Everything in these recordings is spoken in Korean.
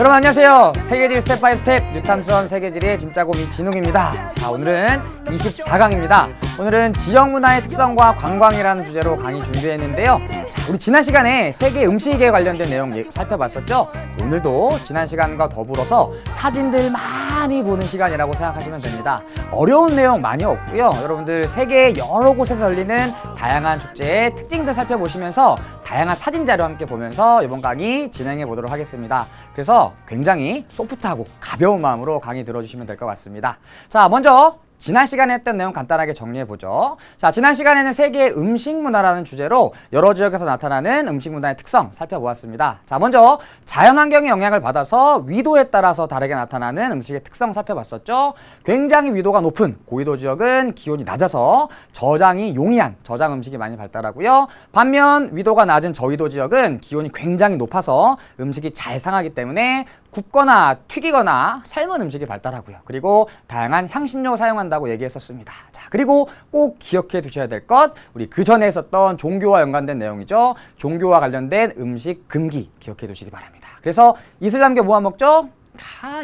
여러분 안녕하세요. 세계질 스텝 바이 스텝 뉴탐선 세계질의 진짜 곰이 진웅입니다. 자, 오늘은 24강입니다. 오늘은 지역문화의 특성과 관광이라는 주제로 강의 준비했는데요. 자, 우리 지난 시간에 세계 음식에 관련된 내용 살펴봤었죠? 오늘도 지난 시간과 더불어서 사진들 많이 보는 시간이라고 생각하시면 됩니다. 어려운 내용 많이 없고요. 여러분들 세계 여러 곳에서 열리는 다양한 축제의 특징들 살펴보시면서 다양한 사진 자료 함께 보면서 이번 강의 진행해 보도록 하겠습니다. 그래서 굉장히 소프트하고 가벼운 마음으로 강의 들어주시면 될 것 같습니다. 자, 먼저 지난 시간에 했던 내용 간단하게 정리해보죠. 자, 지난 시간에는 세계 음식 문화라는 주제로 여러 지역에서 나타나는 음식 문화의 특성 살펴보았습니다. 자, 먼저 자연환경의 영향을 받아서 위도에 따라서 다르게 나타나는 음식의 특성 살펴봤었죠. 굉장히 위도가 높은 고위도 지역은 기온이 낮아서 저장이 용이한 저장 음식이 많이 발달하고요. 반면 위도가 낮은 저위도 지역은 기온이 굉장히 높아서 음식이 잘 상하기 때문에 굽거나 튀기거나 삶은 음식이 발달하고요. 그리고 다양한 향신료 사용한다고 얘기했었습니다. 자, 그리고 꼭 기억해 두셔야 될 것, 우리 그 전에 했었던 종교와 연관된 내용이죠. 종교와 관련된 음식 금기 기억해 두시기 바랍니다. 그래서 이슬람교 뭐 안 먹죠?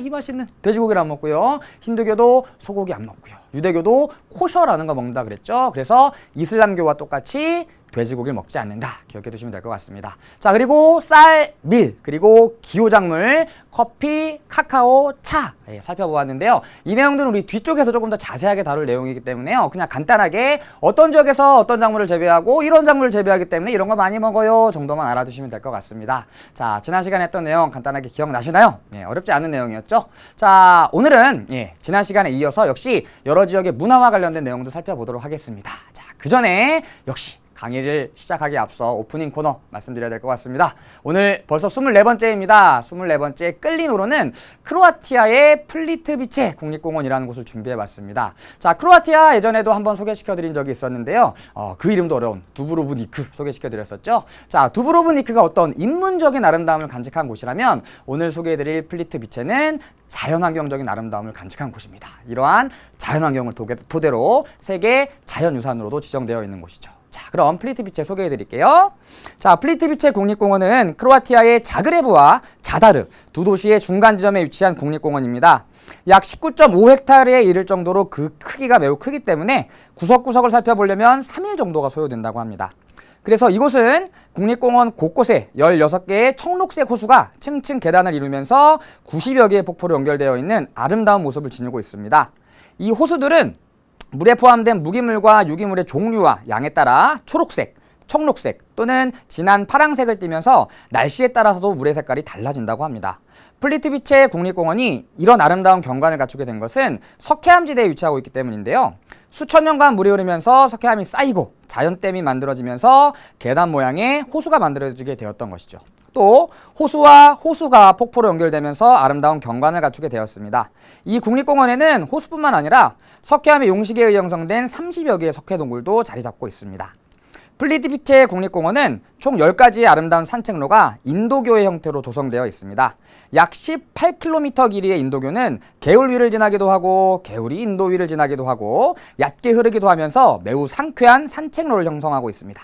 이 맛있는 돼지고기를 안 먹고요. 힌두교도 소고기 안 먹고요. 유대교도 코셔라는 거 먹는다 그랬죠. 그래서 이슬람교와 똑같이 돼지고기를 먹지 않는다. 기억해 두시면 될 것 같습니다. 자, 그리고 쌀, 밀, 그리고 기호작물, 커피, 카카오, 차 살펴보았는데요. 이 내용들은 우리 뒤쪽에서 조금 더 자세하게 다룰 내용이기 때문에요. 그냥 간단하게 어떤 지역에서 어떤 작물을 재배하고 이런 작물을 재배하기 때문에 이런 거 많이 먹어요 정도만 알아두시면 될 것 같습니다. 자, 지난 시간에 했던 내용 간단하게 기억나시나요? 어렵지 않은 내용이었죠. 자, 오늘은 지난 시간에 이어서 역시 여러 지역의 문화와 관련된 내용도 살펴보도록 하겠습니다. 자, 그 전에 역시 강의를 시작하기 앞서 오프닝 코너 말씀드려야 될 것 같습니다. 오늘 벌써 24번째입니다. 24번째 끌림으로는 크로아티아의 플리트비체 국립공원이라는 곳을 준비해봤습니다. 자, 크로아티아 예전에도 한번 소개시켜드린 적이 있었는데요. 그 이름도 어려운 두브로브니크 소개시켜드렸었죠. 자, 두브로브니크가 어떤 인문적인 아름다움을 간직한 곳이라면 오늘 소개해드릴 플리트비체는 자연환경적인 아름다움을 간직한 곳입니다. 이러한 자연환경을 토대로 세계 자연유산으로도 지정되어 있는 곳이죠. 자, 그럼 플리트비체 소개해 드릴게요. 자, 플리트비체 국립공원은 크로아티아의 자그레브와 자다르 두 도시의 중간 지점에 위치한 국립공원입니다. 약 19.5헥타르에 이를 정도로 그 크기가 매우 크기 때문에 구석구석을 살펴보려면 3일 정도가 소요된다고 합니다. 그래서 이곳은 국립공원 곳곳에 16개의 청록색 호수가 층층 계단을 이루면서 90여 개의 폭포로 연결되어 있는 아름다운 모습을 지니고 있습니다. 이 호수들은 물에 포함된 무기물과 유기물의 종류와 양에 따라 초록색, 청록색 또는 진한 파랑색을 띠면서 날씨에 따라서도 물의 색깔이 달라진다고 합니다. 플리트비체 국립공원이 이런 아름다운 경관을 갖추게 된 것은 석회암지대에 위치하고 있기 때문인데요. 수천 년간 물이 흐르면서 석회암이 쌓이고 자연댐이 만들어지면서 계단 모양의 호수가 만들어지게 되었던 것이죠. 또 호수와 호수가 폭포로 연결되면서 아름다운 경관을 갖추게 되었습니다. 이 국립공원에는 호수뿐만 아니라 석회암의 용식에 의해 형성된 30여 개의 석회동굴도 자리 잡고 있습니다. 플리트비체 국립공원은 총 10가지의 아름다운 산책로가 인도교의 형태로 조성되어 있습니다. 약 18km 길이의 인도교는 개울 위를 지나기도 하고 개울이 인도 위를 지나기도 하고 얕게 흐르기도 하면서 매우 상쾌한 산책로를 형성하고 있습니다.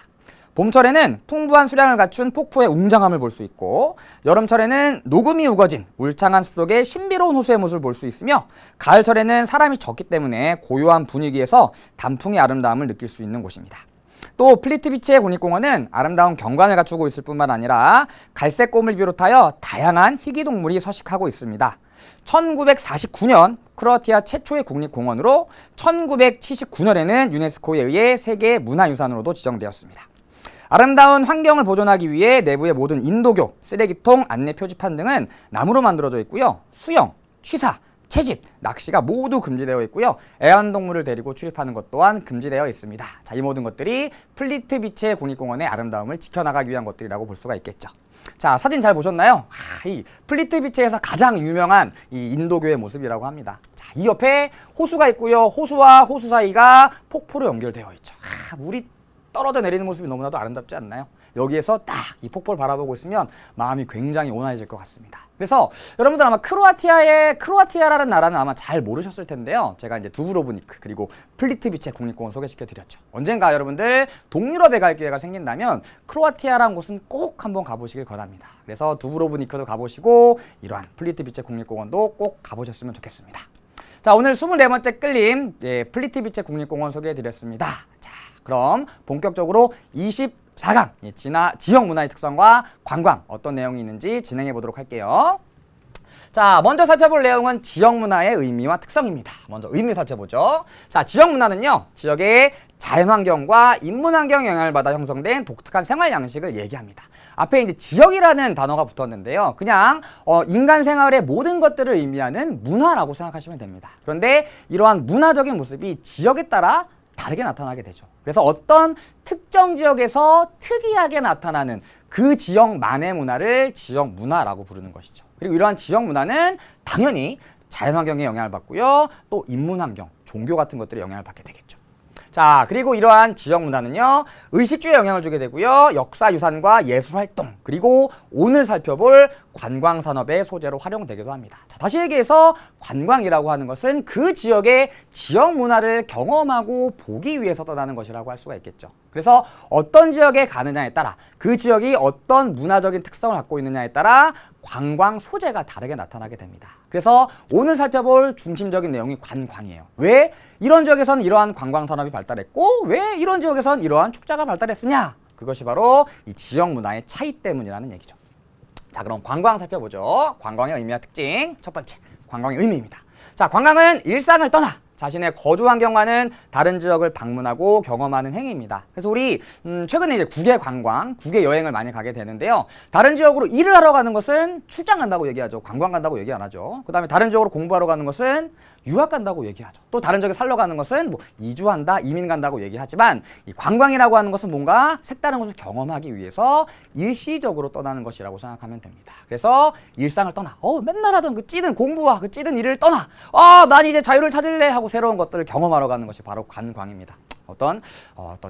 봄철에는 풍부한 수량을 갖춘 폭포의 웅장함을 볼 수 있고 여름철에는 녹음이 우거진 울창한 숲속의 신비로운 호수의 모습을 볼 수 있으며 가을철에는 사람이 적기 때문에 고요한 분위기에서 단풍의 아름다움을 느낄 수 있는 곳입니다. 또 플리트비체 국립공원은 아름다운 경관을 갖추고 있을 뿐만 아니라 갈색곰을 비롯하여 다양한 희귀동물이 서식하고 있습니다. 1949년 크로아티아 최초의 국립공원으로 1979년에는 유네스코에 의해 세계 문화유산으로도 지정되었습니다. 아름다운 환경을 보존하기 위해 내부의 모든 인도교, 쓰레기통, 안내 표지판 등은 나무로 만들어져 있고요. 수영, 취사, 채집, 낚시가 모두 금지되어 있고요. 애완동물을 데리고 출입하는 것 또한 금지되어 있습니다. 자, 이 모든 것들이 플리트비체 국립공원의 아름다움을 지켜나가기 위한 것들이라고 볼 수가 있겠죠. 자, 사진 잘 보셨나요? 이 플리트비체에서 가장 유명한 이 인도교의 모습이라고 합니다. 자, 이 옆에 호수가 있고요. 호수와 호수 사이가 폭포로 연결되어 있죠. 물이 떨어져 내리는 모습이 너무나도 아름답지 않나요? 여기에서 딱 이 폭포를 바라보고 있으면 마음이 굉장히 온화해질 것 같습니다. 그래서 여러분들 아마 크로아티아라는 나라는 아마 잘 모르셨을 텐데요. 제가 이제 두브로브니크 그리고 플리트비체 국립공원 소개시켜 드렸죠. 언젠가 여러분들 동유럽에 갈 기회가 생긴다면 크로아티아라는 곳은 꼭 한번 가보시길 권합니다. 그래서 두브로브니크도 가보시고 이러한 플리트비체 국립공원도 꼭 가보셨으면 좋겠습니다. 자, 오늘 24번째 끌림 플리트비체 국립공원 소개해 드렸습니다. 자, 그럼 본격적으로 24강 지역 문화의 특성과 관광 어떤 내용이 있는지 진행해 보도록 할게요. 자, 먼저 살펴볼 내용은 지역 문화의 의미와 특성입니다. 먼저 의미 살펴보죠. 자, 지역 문화는요, 지역의 자연환경과 인문환경 영향을 받아 형성된 독특한 생활 양식을 얘기합니다. 앞에 이제 지역이라는 단어가 붙었는데요. 그냥 인간 생활의 모든 것들을 의미하는 문화라고 생각하시면 됩니다. 그런데 이러한 문화적인 모습이 지역에 따라 다르게 나타나게 되죠. 그래서 어떤 특정 지역에서 특이하게 나타나는 그 지역만의 문화를 지역 문화라고 부르는 것이죠. 그리고 이러한 지역 문화는 당연히 자연환경에 영향을 받고요. 또 인문환경, 종교 같은 것들에 영향을 받게 되겠죠. 자, 그리고 이러한 지역 문화는요, 의식주에 영향을 주게 되고요, 역사유산과 예술활동, 그리고 오늘 살펴볼 관광산업의 소재로 활용되기도 합니다. 자, 다시 얘기해서 관광이라고 하는 것은 그 지역의 지역 문화를 경험하고 보기 위해서 떠나는 것이라고 할 수가 있겠죠. 그래서 어떤 지역에 가느냐에 따라 그 지역이 어떤 문화적인 특성을 갖고 있느냐에 따라 관광 소재가 다르게 나타나게 됩니다. 그래서 오늘 살펴볼 중심적인 내용이 관광이에요. 왜 이런 지역에서는 이러한 관광 산업이 발달했고 왜 이런 지역에서는 이러한 축제가 발달했으냐? 그것이 바로 이 지역 문화의 차이 때문이라는 얘기죠. 자, 그럼 관광 살펴보죠. 관광의 의미와 특징. 첫 번째, 관광의 의미입니다. 자, 관광은 일상을 떠나 자신의 거주 환경과는 다른 지역을 방문하고 경험하는 행위입니다. 그래서 우리 최근에 이제 국외 관광, 국외 여행을 많이 가게 되는데요. 다른 지역으로 일을 하러 가는 것은 출장 간다고 얘기하죠. 관광 간다고 얘기 안 하죠. 그 다음에 다른 지역으로 공부하러 가는 것은 유학 간다고 얘기하죠. 또 다른 지역에 살러 가는 것은 뭐 이주한다, 이민 간다고 얘기하지만 이 관광이라고 하는 것은 뭔가 색다른 것을 경험하기 위해서 일시적으로 떠나는 것이라고 생각하면 됩니다. 그래서 일상을 떠나, 맨날 하던 그 찌든 공부와 그 찌든 일을 떠나, 난 이제 자유를 찾을래 하고 새로운 것들을 경험하러 가는 것이 바로 관광입니다. 어떤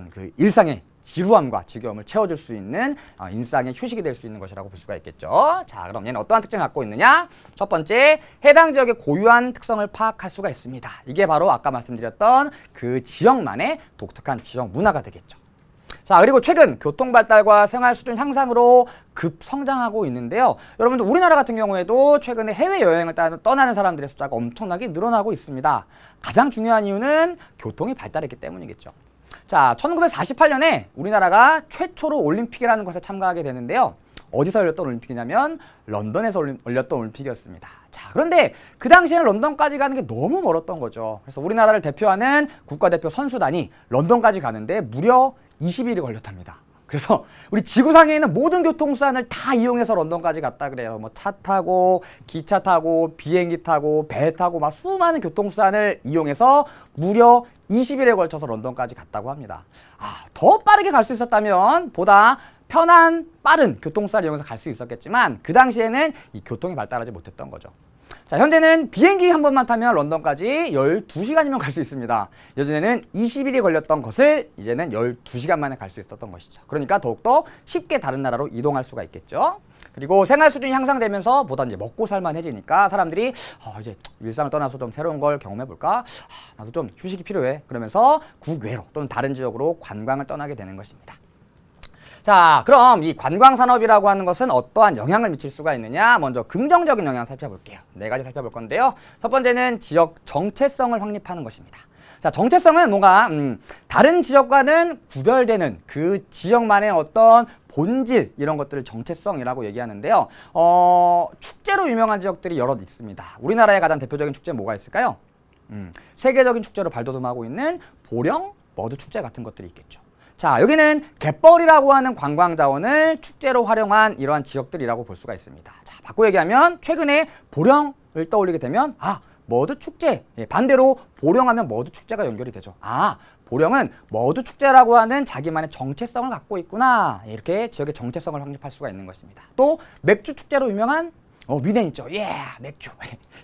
그 일상의 지루함과 지겨움을 채워줄 수 있는 일상의 휴식이 될 수 있는 것이라고 볼 수가 있겠죠. 자, 그럼 얘는 어떠한 특징을 갖고 있느냐? 첫 번째, 해당 지역의 고유한 특성을 파악할 수가 있습니다. 이게 바로 아까 말씀드렸던 그 지역만의 독특한 지역 문화가 되겠죠. 자, 그리고 최근 교통 발달과 생활 수준 향상으로 급성장하고 있는데요. 여러분들 우리나라 같은 경우에도 최근에 해외여행을 떠나는 사람들의 숫자가 엄청나게 늘어나고 있습니다. 가장 중요한 이유는 교통이 발달했기 때문이겠죠. 자, 1948년에 우리나라가 최초로 올림픽이라는 것에 참가하게 되는데요. 어디서 열렸던 올림픽이냐면 런던에서 열렸던 올림픽이었습니다. 자, 그런데 그 당시에는 런던까지 가는 게 너무 멀었던 거죠. 그래서 우리나라를 대표하는 국가대표 선수단이 런던까지 가는데 무려 20일이 걸렸답니다. 그래서 우리 지구상에 있는 모든 교통수단을 다 이용해서 런던까지 갔다 그래요. 뭐 차 타고, 기차 타고, 비행기 타고, 배 타고 막 수많은 교통수단을 이용해서 무려 20일에 걸쳐서 런던까지 갔다고 합니다. 더 빠르게 갈 수 있었다면 보다 편한 빠른 교통수단을 이용해서 갈 수 있었겠지만 그 당시에는 이 교통이 발달하지 못했던 거죠. 자, 현재는 비행기 한 번만 타면 런던까지 12시간이면 갈 수 있습니다. 예전에는 20일이 걸렸던 것을 이제는 12시간 만에 갈 수 있었던 것이죠. 그러니까 더욱더 쉽게 다른 나라로 이동할 수가 있겠죠. 그리고 생활 수준이 향상되면서 보다 이제 먹고 살만해지니까 사람들이 이제 일상을 떠나서 좀 새로운 걸 경험해 볼까? 나도 좀 휴식이 필요해. 그러면서 국외로 또는 다른 지역으로 관광을 떠나게 되는 것입니다. 자, 그럼 이 관광산업이라고 하는 것은 어떠한 영향을 미칠 수가 있느냐? 먼저 긍정적인 영향을 살펴볼게요. 4가지 살펴볼 건데요. 첫 번째는 지역 정체성을 확립하는 것입니다. 자, 정체성은 뭔가 다른 지역과는 구별되는 그 지역만의 어떤 본질 이런 것들을 정체성이라고 얘기하는데요. 축제로 유명한 지역들이 여럿 있습니다. 우리나라의 가장 대표적인 축제는 뭐가 있을까요? 세계적인 축제로 발돋움하고 있는 보령 머드 축제 같은 것들이 있겠죠. 자, 여기는 갯벌이라고 하는 관광 자원을 축제로 활용한 이러한 지역들이라고 볼 수가 있습니다. 자, 바꿔 얘기하면 최근에 보령을 떠올리게 되면 머드 축제. 반대로 보령하면 머드 축제가 연결이 되죠. 보령은 머드 축제라고 하는 자기만의 정체성을 갖고 있구나. 이렇게 지역의 정체성을 확립할 수가 있는 것입니다. 또 맥주 축제로 유명한 위덴 있죠. 맥주.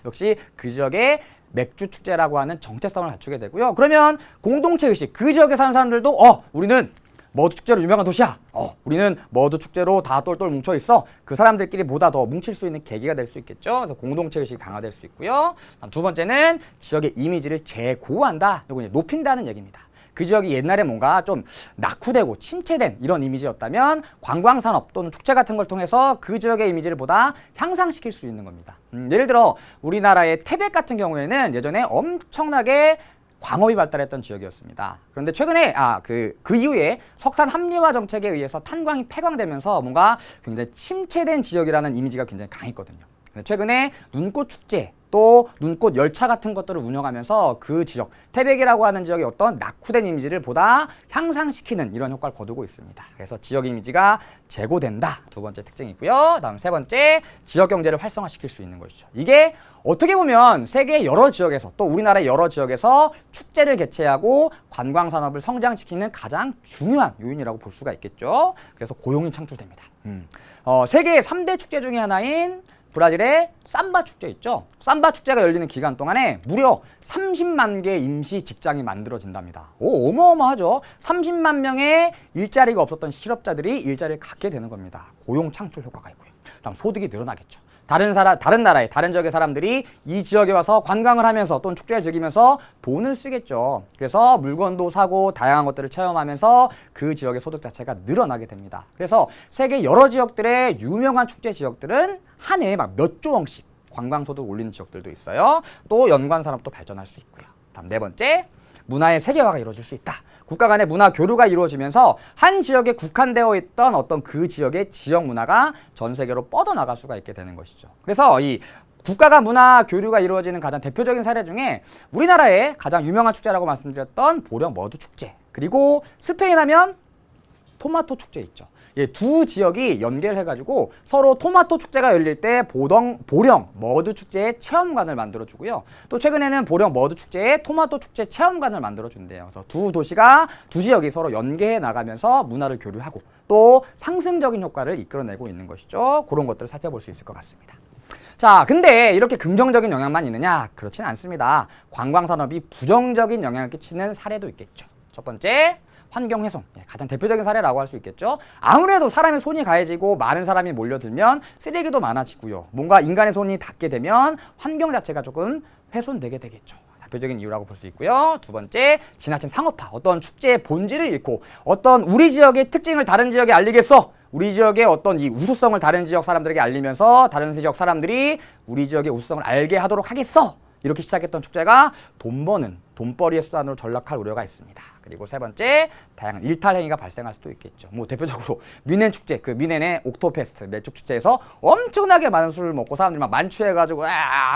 역시 그 지역의 맥주 축제라고 하는 정체성을 갖추게 되고요. 그러면 공동체 의식, 그 지역에 사는 사람들도 우리는 머드 축제로 유명한 도시야. 우리는 머드 축제로 다 똘똘 뭉쳐 있어. 그 사람들끼리 보다 더 뭉칠 수 있는 계기가 될 수 있겠죠. 그래서 공동체 의식이 강화될 수 있고요. 두 번째는 지역의 이미지를 재고한다. 이거 높인다는 얘기입니다. 그 지역이 옛날에 뭔가 좀 낙후되고 침체된 이런 이미지였다면 관광산업 또는 축제 같은 걸 통해서 그 지역의 이미지를 보다 향상시킬 수 있는 겁니다. 예를 들어 우리나라의 태백 같은 경우에는 예전에 엄청나게 광업이 발달했던 지역이었습니다. 그런데 최근에 그 이후에 석탄 합리화 정책에 의해서 탄광이 폐광되면서 뭔가 굉장히 침체된 지역이라는 이미지가 굉장히 강했거든요. 최근에 눈꽃 축제 또 눈꽃 열차 같은 것들을 운영하면서 그 지역, 태백이라고 하는 지역의 어떤 낙후된 이미지를 보다 향상시키는 이런 효과를 거두고 있습니다. 그래서 지역 이미지가 재고된다. 두 번째 특징이고요. 다음 세 번째, 지역 경제를 활성화시킬 수 있는 것이죠. 이게 어떻게 보면 세계 여러 지역에서 또 우리나라의 여러 지역에서 축제를 개최하고 관광 산업을 성장시키는 가장 중요한 요인이라고 볼 수가 있겠죠. 그래서 고용이 창출됩니다. 세계 3대 축제 중에 하나인 브라질의 삼바 축제 있죠. 삼바 축제가 열리는 기간 동안에 무려 30만 개의 임시 직장이 만들어진답니다. 어마어마하죠. 30만 명의 일자리가 없었던 실업자들이 일자리를 갖게 되는 겁니다. 고용 창출 효과가 있고요. 다음 소득이 늘어나겠죠. 다른 나라의 다른 지역의 사람들이 이 지역에 와서 관광을 하면서 또는 축제를 즐기면서 돈을 쓰겠죠. 그래서 물건도 사고 다양한 것들을 체험하면서 그 지역의 소득 자체가 늘어나게 됩니다. 그래서 세계 여러 지역들의 유명한 축제 지역들은 한 해에 막 몇 조 원씩 관광 소득 올리는 지역들도 있어요. 또 연관 산업도 발전할 수 있고요. 다음 네 번째, 문화의 세계화가 이루어질 수 있다. 국가 간의 문화 교류가 이루어지면서 한 지역에 국한되어 있던 어떤 그 지역의 지역 문화가 전 세계로 뻗어나갈 수가 있게 되는 것이죠. 그래서 이 국가 간 문화 교류가 이루어지는 가장 대표적인 사례 중에 우리나라의 가장 유명한 축제라고 말씀드렸던 보령 머드 축제, 그리고 스페인 하면 토마토 축제 있죠. 두 지역이 연계해가지고 서로 토마토 축제가 열릴 때 보령 머드 축제의 체험관을 만들어주고요. 또 최근에는 보령 머드 축제에 토마토 축제 체험관을 만들어준대요. 그래서 두 지역이 서로 연계해 나가면서 문화를 교류하고 또 상승적인 효과를 이끌어내고 있는 것이죠. 그런 것들을 살펴볼 수 있을 것 같습니다. 자, 근데 이렇게 긍정적인 영향만 있느냐? 그렇진 않습니다. 관광산업이 부정적인 영향을 끼치는 사례도 있겠죠. 첫 번째, 환경훼손, 가장 대표적인 사례라고 할 수 있겠죠. 아무래도 사람의 손이 가해지고 많은 사람이 몰려들면 쓰레기도 많아지고요. 뭔가 인간의 손이 닿게 되면 환경 자체가 조금 훼손되게 되겠죠. 대표적인 이유라고 볼 수 있고요. 두 번째, 지나친 상업화, 어떤 축제의 본질을 잃고 어떤 우리 지역의 특징을 다른 지역에 알리겠어. 우리 지역의 어떤 이 우수성을 다른 지역 사람들에게 알리면서 다른 지역 사람들이 우리 지역의 우수성을 알게 하도록 하겠어. 이렇게 시작했던 축제가 돈 버는 돈벌이의 수단으로 전락할 우려가 있습니다. 그리고 세 번째, 다양한 일탈 행위가 발생할 수도 있겠죠. 대표적으로 미넨 축제, 그 미넨의 옥토페스트 매축 축제에서 엄청나게 많은 술을 먹고 사람들이 막 만취해가지고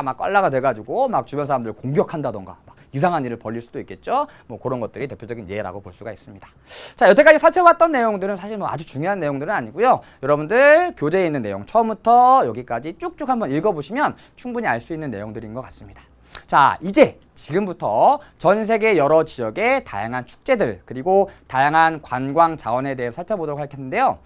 막 껄라가 돼가지고 막 주변 사람들을 공격한다던가 막 이상한 일을 벌일 수도 있겠죠. 그런 것들이 대표적인 예라고 볼 수가 있습니다. 자, 여태까지 살펴봤던 내용들은 사실 아주 중요한 내용들은 아니고요. 여러분들 교재에 있는 내용 처음부터 여기까지 쭉쭉 한번 읽어보시면 충분히 알 수 있는 내용들인 것 같습니다. 자, 이제 지금부터 전 세계 여러 지역의 다양한 축제들 그리고 다양한 관광 자원에 대해 살펴보도록 할 텐데요.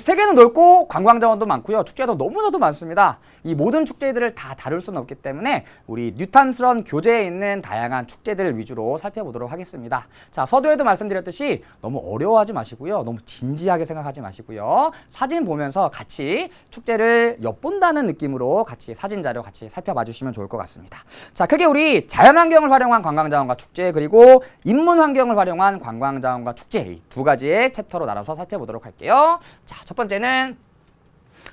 세계는 넓고 관광 자원도 많고요. 축제도 너무나도 많습니다. 이 모든 축제들을 다 다룰 수는 없기 때문에 우리 뉴탐스런 교재에 있는 다양한 축제들 위주로 살펴보도록 하겠습니다. 자, 서두에도 말씀드렸듯이 너무 어려워하지 마시고요. 너무 진지하게 생각하지 마시고요. 사진 보면서 같이 축제를 엿본다는 느낌으로 같이 사진 자료 같이 살펴봐 주시면 좋을 것 같습니다. 자, 크게 우리 자연환경을 활용한 관광자원과 축제 그리고 인문환경을 활용한 관광자원과 축제 이 두 가지의 챕터로 나눠서 살펴보도록 할게요. 자, 첫 번째는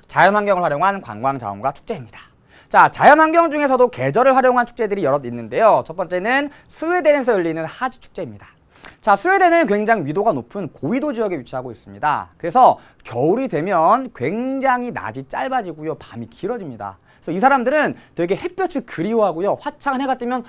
자연환경을 활용한 관광자원과 축제입니다. 자, 자연환경 중에서도 계절을 활용한 축제들이 여럿 있는데요. 첫 번째는 스웨덴에서 열리는 하지 축제입니다. 자, 스웨덴은 굉장히 위도가 높은 고위도 지역에 위치하고 있습니다. 그래서 겨울이 되면 굉장히 낮이 짧아지고요. 밤이 길어집니다. 그래서 이 사람들은 되게 햇볕을 그리워하고요. 화창한 해가 뜨면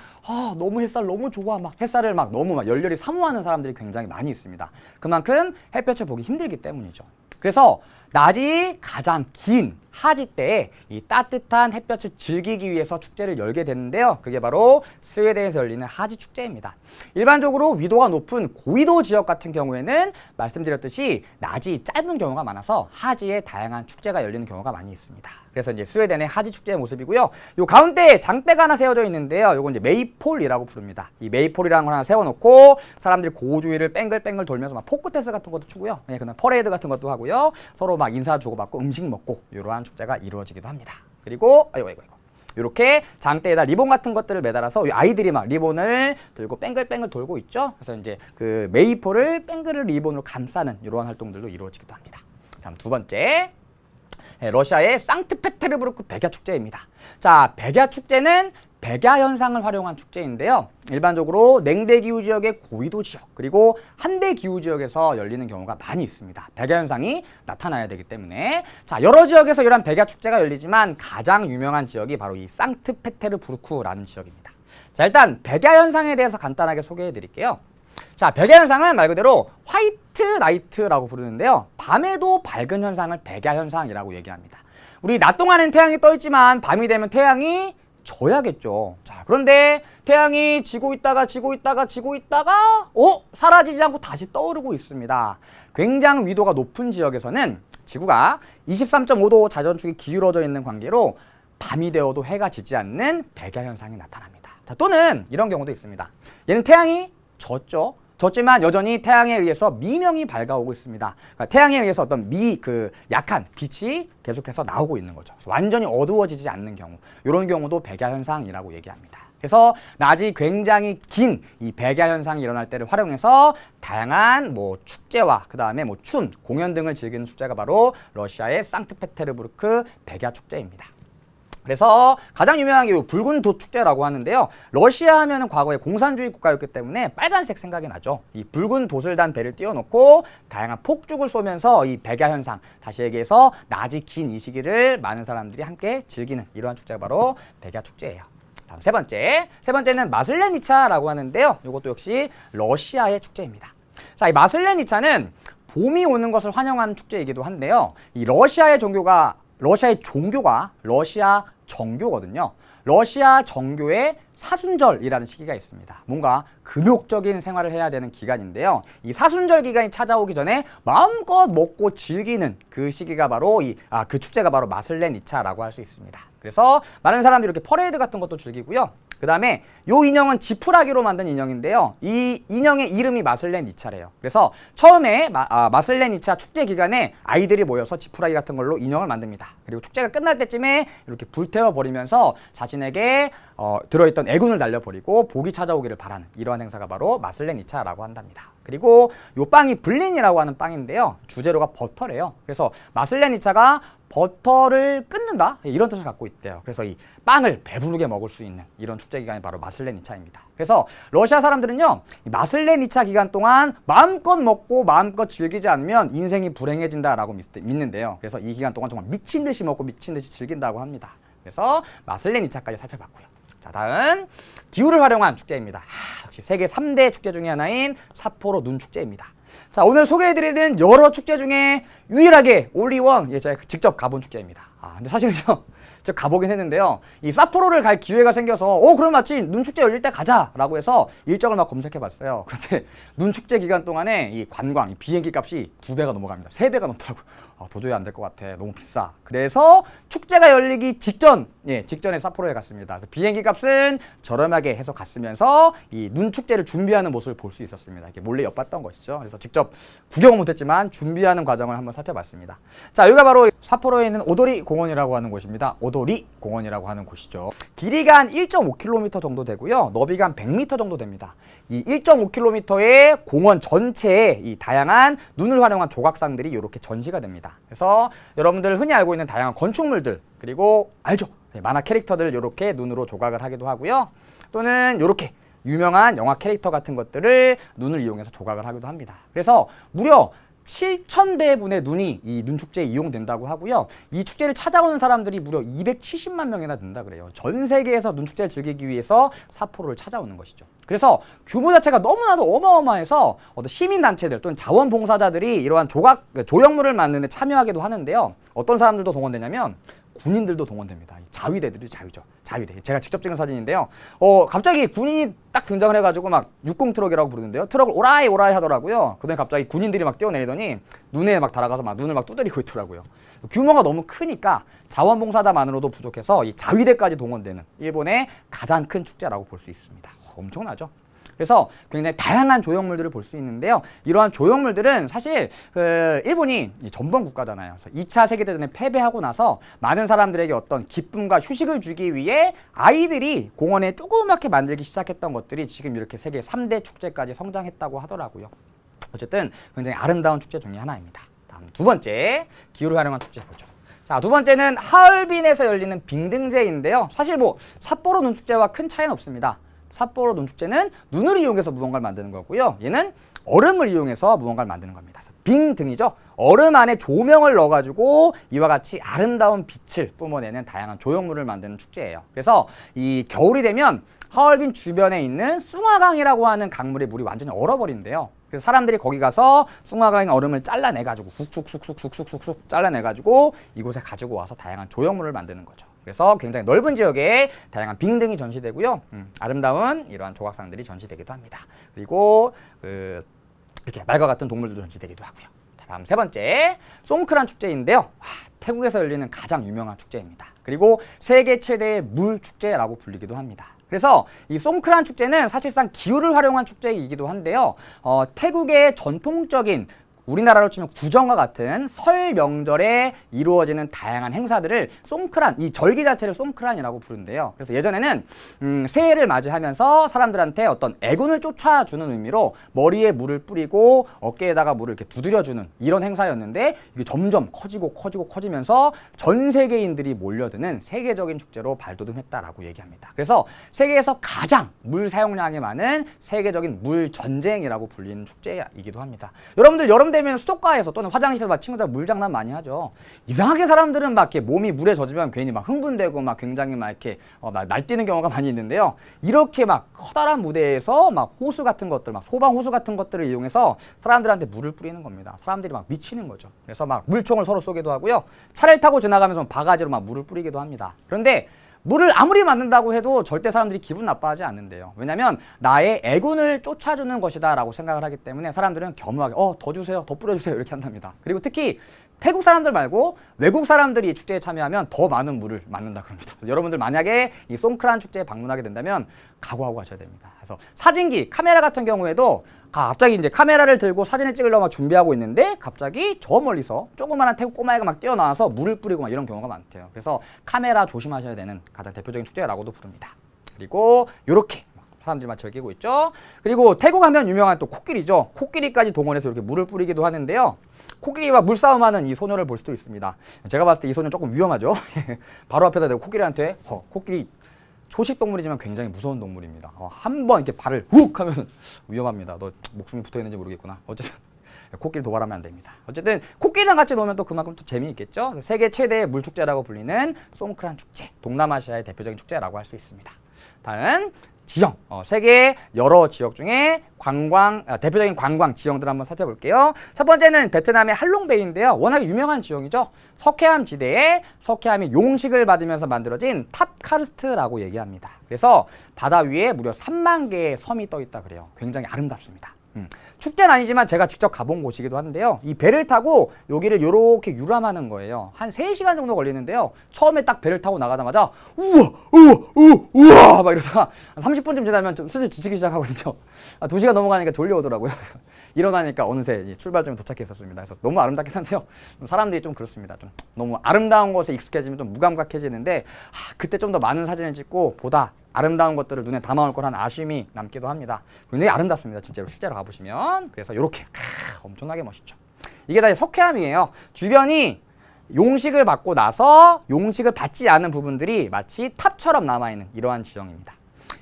너무 햇살 너무 좋아. 막 햇살을 막 너무 막 열렬히 사모하는 사람들이 굉장히 많이 있습니다. 그만큼 햇볕을 보기 힘들기 때문이죠. 그래서 낮이 가장 긴 하지 때에 이 따뜻한 햇볕을 즐기기 위해서 축제를 열게 되는데요. 그게 바로 스웨덴에서 열리는 하지 축제입니다. 일반적으로 위도가 높은 고위도 지역 같은 경우에는 말씀드렸듯이 낮이 짧은 경우가 많아서 하지에 다양한 축제가 열리는 경우가 많이 있습니다. 그래서 이제 스웨덴의 하지 축제의 모습이고요. 요 가운데에 장대가 하나 세워져 있는데요. 요건 이제 메이폴이라고 부릅니다. 이 메이폴이라는 걸 하나 세워놓고 사람들이 고주위를 뺑글뺑글 돌면서 막 포크댄스 같은 것도 추고요. 예, 그다음 퍼레이드 같은 것도 하고요. 서로 막 인사 주고받고 음식 먹고 이러한 축제가 이루어지기도 합니다. 그리고 아이고 이렇게 장대에다 리본 같은 것들을 매달아서 아이들이 막 리본을 들고 뺑글뺑글 돌고 있죠. 그래서 이제 그 메이폴을 뺑글을 리본으로 감싸는 이러한 활동들도 이루어지기도 합니다. 다음 두 번째. 러시아의 상트페테르부르크 백야 축제입니다. 자, 백야 축제는 백야 현상을 활용한 축제인데요. 일반적으로 냉대 기후 지역의 고위도 지역 그리고 한대 기후 지역에서 열리는 경우가 많이 있습니다. 백야 현상이 나타나야 되기 때문에 자, 여러 지역에서 이런 백야 축제가 열리지만 가장 유명한 지역이 바로 이 상트페테르부르크라는 지역입니다. 자, 일단 백야 현상에 대해서 간단하게 소개해 드릴게요. 자, 백야 현상은 말 그대로 화이트 나이트라고 부르는데요. 밤에도 밝은 현상을 백야 현상이라고 얘기합니다. 우리 낮 동안은 태양이 떠 있지만 밤이 되면 태양이 져야겠죠. 자, 그런데 태양이 지고 있다가 사라지지 않고 다시 떠오르고 있습니다. 굉장히 위도가 높은 지역에서는 지구가 23.5도 자전축이 기울어져 있는 관계로 밤이 되어도 해가 지지 않는 백야 현상이 나타납니다. 자, 또는 이런 경우도 있습니다. 얘는 태양이 졌지만 여전히 태양에 의해서 미명이 밝아오고 있습니다. 그러니까 태양에 의해서 어떤 약한 빛이 계속해서 나오고 있는 거죠. 완전히 어두워지지 않는 경우, 이런 경우도 백야 현상이라고 얘기합니다. 그래서 낮이 굉장히 긴 이 백야 현상이 일어날 때를 활용해서 다양한 축제와 그 다음에 춤, 공연 등을 즐기는 축제가 바로 러시아의 상트페테르부르크 백야 축제입니다. 그래서 가장 유명한 게 붉은 도 축제라고 하는데요. 러시아 하면은 과거에 공산주의 국가였기 때문에 빨간색 생각이 나죠. 이 붉은 돛을 단 배를 띄워놓고 다양한 폭죽을 쏘면서 이 백야 현상, 다시 얘기해서 낮이 긴 이 시기를 많은 사람들이 함께 즐기는 이러한 축제가 바로 백야 축제예요. 다음 세 번째는 마슬레니차라고 하는데요. 이것도 역시 러시아의 축제입니다. 자, 이 마슬레니차는 봄이 오는 것을 환영하는 축제이기도 한데요. 이 러시아의 종교가 러시아 정교거든요. 러시아 정교의 사순절이라는 시기가 있습니다. 뭔가 금욕적인 생활을 해야 되는 기간인데요. 이 사순절 기간이 찾아오기 전에 마음껏 먹고 즐기는 그 시기가 바로 그 축제가 바로 마슬레니차라고 할 수 있습니다. 그래서 많은 사람들이 이렇게 퍼레이드 같은 것도 즐기고요. 그 다음에 이 인형은 지푸라기로 만든 인형인데요. 이 인형의 이름이 마슬레니차래요. 그래서 처음에 마슬레니차 축제 기간에 아이들이 모여서 지푸라기 같은 걸로 인형을 만듭니다. 그리고 축제가 끝날 때쯤에 이렇게 불태워버리면서 자신에게 들어있던 애군을 날려버리고 복이 찾아오기를 바라는 이러한 행사가 바로 마슬레니차라고 한답니다. 그리고 이 빵이 블린이라고 하는 빵인데요. 주재료가 버터래요. 그래서 마슬레니차가 버터를 끊는다? 이런 뜻을 갖고 있대요. 그래서 이 빵을 배부르게 먹을 수 있는 이런 축제 기간이 바로 마슬레니차입니다. 그래서 러시아 사람들은요, 이 마슬레니차 기간 동안 마음껏 먹고 마음껏 즐기지 않으면 인생이 불행해진다라고 믿는데요. 그래서 이 기간 동안 정말 미친 듯이 먹고 미친 듯이 즐긴다고 합니다. 그래서 마슬레니차까지 살펴봤고요. 자, 다음 기후를 활용한 축제입니다. 역시 세계 3대 축제 중에 하나인 삿포로 눈 축제입니다. 자, 오늘 소개해드리는 여러 축제 중에 유일하게 올리원 제가 직접 가본 축제입니다. 근데 사실 제가 가보긴 했는데요. 이 삿포로를 갈 기회가 생겨서 그럼 마침 눈 축제 열릴 때 가자라고 해서 일정을 막 검색해봤어요. 그런데 눈 축제 기간 동안에 이 관광, 이 비행기 값이 2배가 넘어갑니다. 3배가 넘더라고요. 도저히 안 될 것 같아. 너무 비싸. 그래서 축제가 열리기 직전에 삿포로에 갔습니다. 그래서 비행기 값은 저렴하게 해서 갔으면서 이 눈 축제를 준비하는 모습을 볼 수 있었습니다. 이렇게 몰래 엿봤던 것이죠. 그래서 직접 구경은 못했지만 준비하는 과정을 한번 살펴봤습니다. 자, 여기가 바로 삿포로에 있는 오도리 공원이라고 하는 곳입니다. 오도리 공원이라고 하는 곳이죠. 길이가 한 1.5km 정도 되고요. 너비가 한 100m 정도 됩니다. 이 1.5km의 공원 전체에 이 다양한 눈을 활용한 조각상들이 이렇게 전시가 됩니다. 그래서 여러분들 흔히 알고 있는 다양한 건축물들, 그리고 알죠? 만화 캐릭터들 이렇게 눈으로 조각을 하기도 하고요. 또는 이렇게 유명한 영화 캐릭터 같은 것들을 눈을 이용해서 조각을 하기도 합니다. 그래서 무려 7,000대분의 눈이 이 눈축제에 이용된다고 하고요. 이 축제를 찾아오는 사람들이 무려 270만 명이나 된다 그래요. 전 세계에서 눈축제를 즐기기 위해서 삿포로를 찾아오는 것이죠. 그래서 규모 자체가 너무나도 어마어마해서 어떤 시민단체들 또는 자원봉사자들이 이러한 조형물을 만드는 데 참여하기도 하는데요. 어떤 사람들도 동원되냐면 군인들도 동원됩니다. 자위대들이 자위대. 제가 직접 찍은 사진인데요. 갑자기 군인이 딱 등장을 해가지고 막 육공 트럭이라고 부르는데요. 트럭을 오라이 하더라고요. 그다음에 갑자기 군인들이 막 뛰어내리더니 눈에 막 달아가서 막 눈을 막 두드리고 있더라고요. 규모가 너무 크니까 자원봉사자만으로도 부족해서 이 자위대까지 동원되는 일본의 가장 큰 축제라고 볼 수 있습니다. 엄청나죠? 그래서 굉장히 다양한 조형물들을 볼 수 있는데요. 이러한 조형물들은 사실 일본이 전범 국가잖아요. 그래서 2차 세계대전에 패배하고 나서 많은 사람들에게 어떤 기쁨과 휴식을 주기 위해 아이들이 공원에 조그맣게 만들기 시작했던 것들이 지금 이렇게 세계 3대 축제까지 성장했다고 하더라고요. 어쨌든 굉장히 아름다운 축제 중에 하나입니다. 다음 두 번째, 기후를 활용한 축제 보죠. 자, 두 번째는 하얼빈에서 열리는 빙등제인데요. 사실 뭐 삿포로 눈축제와 큰 차이는 없습니다. 삿포로 눈축제는 눈을 이용해서 무언가를 만드는 거고요. 얘는 얼음을 이용해서 무언가를 만드는 겁니다. 빙등이죠. 얼음 안에 조명을 넣어가지고 이와 같이 아름다운 빛을 뿜어내는 다양한 조형물을 만드는 축제예요. 그래서 이 겨울이 되면 하얼빈 주변에 있는 숭화강이라고 하는 강물의 물이 완전히 얼어버린대요. 그래서 사람들이 거기 가서 숭화강의 얼음을 잘라내가지고 훅훅훅훅훅훅 잘라내가지고 이곳에 가지고 와서 다양한 조형물을 만드는 거죠. 그래서 굉장히 넓은 지역에 다양한 빙등이 전시되고요. 아름다운 이러한 조각상들이 전시되기도 합니다. 그리고 이렇게 말과 같은 동물들도 전시되기도 하고요. 다음 세 번째, 송크란 축제인데요. 태국에서 열리는 가장 유명한 축제입니다. 그리고 세계 최대의 물 축제라고 불리기도 합니다. 그래서 이 송크란 축제는 사실상 기후를 활용한 축제이기도 한데요. 태국의 전통적인 우리나라로 치면 구정과 같은 설 명절에 이루어지는 다양한 행사들을 송크란, 이 절기 자체를 송크란이라고 부르는데요. 그래서 예전에는 새해를 맞이하면서 사람들한테 어떤 애군을 쫓아주는 의미로 머리에 물을 뿌리고 어깨에다가 물을 이렇게 두드려주는 이런 행사였는데 이게 점점 커지면서 전 세계인들이 몰려드는 세계적인 축제로 발돋움했다라고 얘기합니다. 그래서 세계에서 가장 물 사용량이 많은 세계적인 물 전쟁이라고 불리는 축제이기도 합니다. 여러분들 여름 되면 수도가에서 또는 화장실에서 막 친구들 물 장난 많이 하죠. 이상하게 사람들은 막 이렇게 몸이 물에 젖으면 괜히 막 흥분되고 막 굉장히 막 이렇게 막 날뛰는 경우가 많이 있는데요. 이렇게 막 커다란 무대에서 막 호수 같은 것들, 막 소방 호수 같은 것들을 이용해서 사람들한테 물을 뿌리는 겁니다. 사람들이 막 미치는 거죠. 그래서 막 물총을 서로 쏘기도 하고요. 차를 타고 지나가면서 바가지로 막 물을 뿌리기도 합니다. 그런데 물을 아무리 맞는다고 해도 절대 사람들이 기분 나빠하지 않는데요. 왜냐하면 나의 애군을 쫓아주는 것이다 라고 생각을 하기 때문에 사람들은 겸허하게 더 주세요, 더 뿌려주세요 이렇게 한답니다. 그리고 특히 태국 사람들 말고 외국 사람들이 이 축제에 참여하면 더 많은 물을 맞는다 그럽니다. 여러분들 만약에 이 송크란 축제에 방문하게 된다면 각오하고 가셔야 됩니다. 그래서 사진기, 카메라 같은 경우에도 갑자기 이제 카메라를 들고 사진을 찍으려고 막 준비하고 있는데 갑자기 저 멀리서 조그마한 태국 꼬마애가 막 뛰어나와서 물을 뿌리고 막 이런 경우가 많대요. 그래서 카메라 조심하셔야 되는 가장 대표적인 축제라고도 부릅니다. 그리고 요렇게 사람들만 즐기고 있죠. 그리고 태국 하면 유명한 또 코끼리죠. 코끼리까지 동원해서 이렇게 물을 뿌리기도 하는데요. 코끼리와 물싸움하는 이 소녀를 볼 수도 있습니다. 제가 봤을 때 이 소녀 조금 위험하죠. 바로 앞에다 대고 코끼리한테 코끼리 초식 동물이지만 굉장히 무서운 동물입니다. 한번 이렇게 발을 훅 하면 위험합니다. 너 목숨이 붙어 있는지 모르겠구나. 어쨌든 코끼리 도발하면 안 됩니다. 어쨌든 코끼리랑 같이 놀면 또 그만큼 또 재미있겠죠. 세계 최대의 물축제라고 불리는 송크란 축제, 동남아시아의 대표적인 축제라고 할 수 있습니다. 다음 지형, 세계 여러 지역 중에 대표적인 관광 지형들 한번 살펴볼게요. 첫 번째는 베트남의 할롱베이인데요. 워낙에 유명한 지형이죠. 석회암 지대에 석회암이 용식을 받으면서 만들어진 탑카르스트라고 얘기합니다. 그래서 바다 위에 무려 3만 개의 섬이 떠 있다 그래요. 굉장히 아름답습니다. 축제는 아니지만 제가 직접 가본 곳이기도 한데요. 이 배를 타고 여기를 이렇게 유람하는 거예요. 한 3시간 정도 걸리는데요. 처음에 딱 배를 타고 나가자마자 우와 막 이러다가 30분쯤 지나면 좀 슬슬 지치기 시작하거든요. 2시간 넘어가니까 졸려오더라고요. 일어나니까 어느새 출발점에 도착했었습니다. 그래서 너무 아름답긴 한데요. 사람들이 좀 그렇습니다. 좀 너무 아름다운 것에 익숙해지면 좀 무감각해지는데 그때 좀 더 많은 사진을 찍고 보다 아름다운 것들을 눈에 담아올 거라는 아쉬움이 남기도 합니다. 굉장히 아름답습니다. 진짜로 실제로 가보시면. 그래서 이렇게 엄청나게 멋있죠. 이게 다 석회암이에요. 주변이 용식을 받고 나서 용식을 받지 않은 부분들이 마치 탑처럼 남아있는 이러한 지형입니다.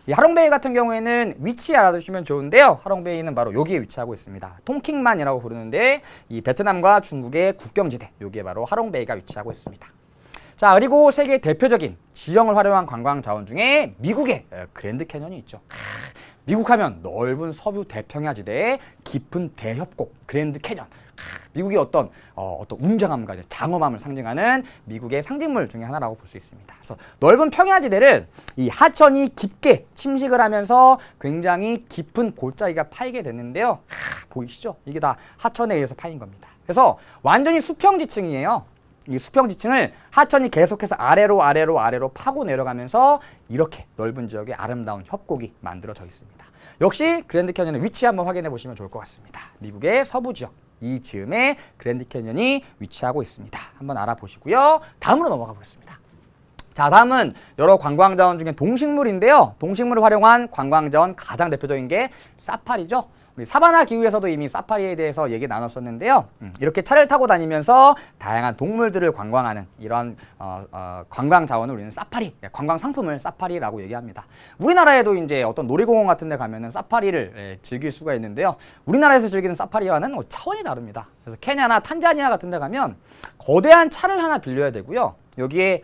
이 하롱베이 같은 경우에는 위치 알아두시면 좋은데요. 하롱베이는 바로 여기에 위치하고 있습니다. 통킹만이라고 부르는데 이 베트남과 중국의 국경지대, 여기에 바로 하롱베이가 위치하고 있습니다. 자, 그리고 세계 대표적인 지형을 활용한 관광 자원 중에 미국의 그랜드 캐년이 있죠. 미국 하면 넓은 서부 대평야 지대에 깊은 대협곡 그랜드 캐년. 미국의 어떤 웅장함과 장엄함을 상징하는 미국의 상징물 중에 하나라고 볼 수 있습니다. 그래서 넓은 평야지대를 이 하천이 깊게 침식을 하면서 굉장히 깊은 골짜기가 파이게 됐는데요. 보이시죠? 이게 다 하천에 의해서 파인 겁니다. 그래서 완전히 수평지층이에요. 이 수평지층을 하천이 계속해서 아래로 파고 내려가면서 이렇게 넓은 지역에 아름다운 협곡이 만들어져 있습니다. 역시 그랜드 캐년의 위치 한번 확인해 보시면 좋을 것 같습니다. 미국의 서부 지역. 이 즈음에 그랜드 캐년이 위치하고 있습니다. 한번 알아보시고요. 다음으로 넘어가 보겠습니다. 자, 다음은 여러 관광자원 중에 동식물인데요. 동식물을 활용한 관광자원 가장 대표적인 게 사파리죠. 우리 사바나 기후에서도 이미 사파리에 대해서 얘기 나눴었는데요. 이렇게 차를 타고 다니면서 다양한 동물들을 관광하는 이런 관광 자원을 우리는 사파리, 관광 상품을 사파리라고 얘기합니다. 우리나라에도 이제 어떤 놀이공원 같은 데 가면은 사파리를 즐길 수가 있는데요. 우리나라에서 즐기는 사파리와는 차원이 다릅니다. 그래서 케냐나 탄자니아 같은 데 가면 거대한 차를 하나 빌려야 되고요. 여기에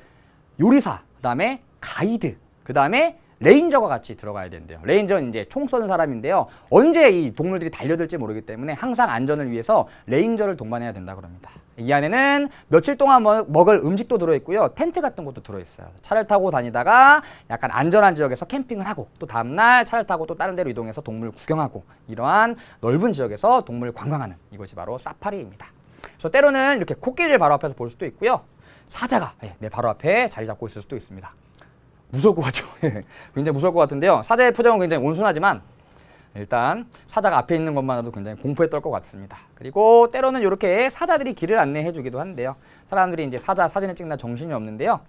요리사, 그다음에 가이드, 그다음에 레인저가 같이 들어가야 된대요. 레인저는 이제 총 쏘는 사람인데요. 언제 이 동물들이 달려들지 모르기 때문에 항상 안전을 위해서 레인저를 동반해야 된다 그럽니다. 이 안에는 며칠 동안 먹을 음식도 들어있고요. 텐트 같은 것도 들어있어요. 차를 타고 다니다가 약간 안전한 지역에서 캠핑을 하고 또 다음날 차를 타고 또 다른 데로 이동해서 동물 구경하고 이러한 넓은 지역에서 동물 관광하는 이것이 바로 사파리입니다. 그래서 때로는 이렇게 코끼리를 바로 앞에서 볼 수도 있고요. 사자가 내 바로 앞에 자리 잡고 있을 수도 있습니다. 무서울 것 같죠? 굉장히 무서울 것 같은데요. 사자의 표정은 굉장히 온순하지만 일단 사자가 앞에 있는 것만으로도 굉장히 공포에 떨 것 같습니다. 그리고 때로는 이렇게 사자들이 길을 안내해 주기도 한데요. 사람들이 이제 사자 사진을 찍나 정신이 없는데요.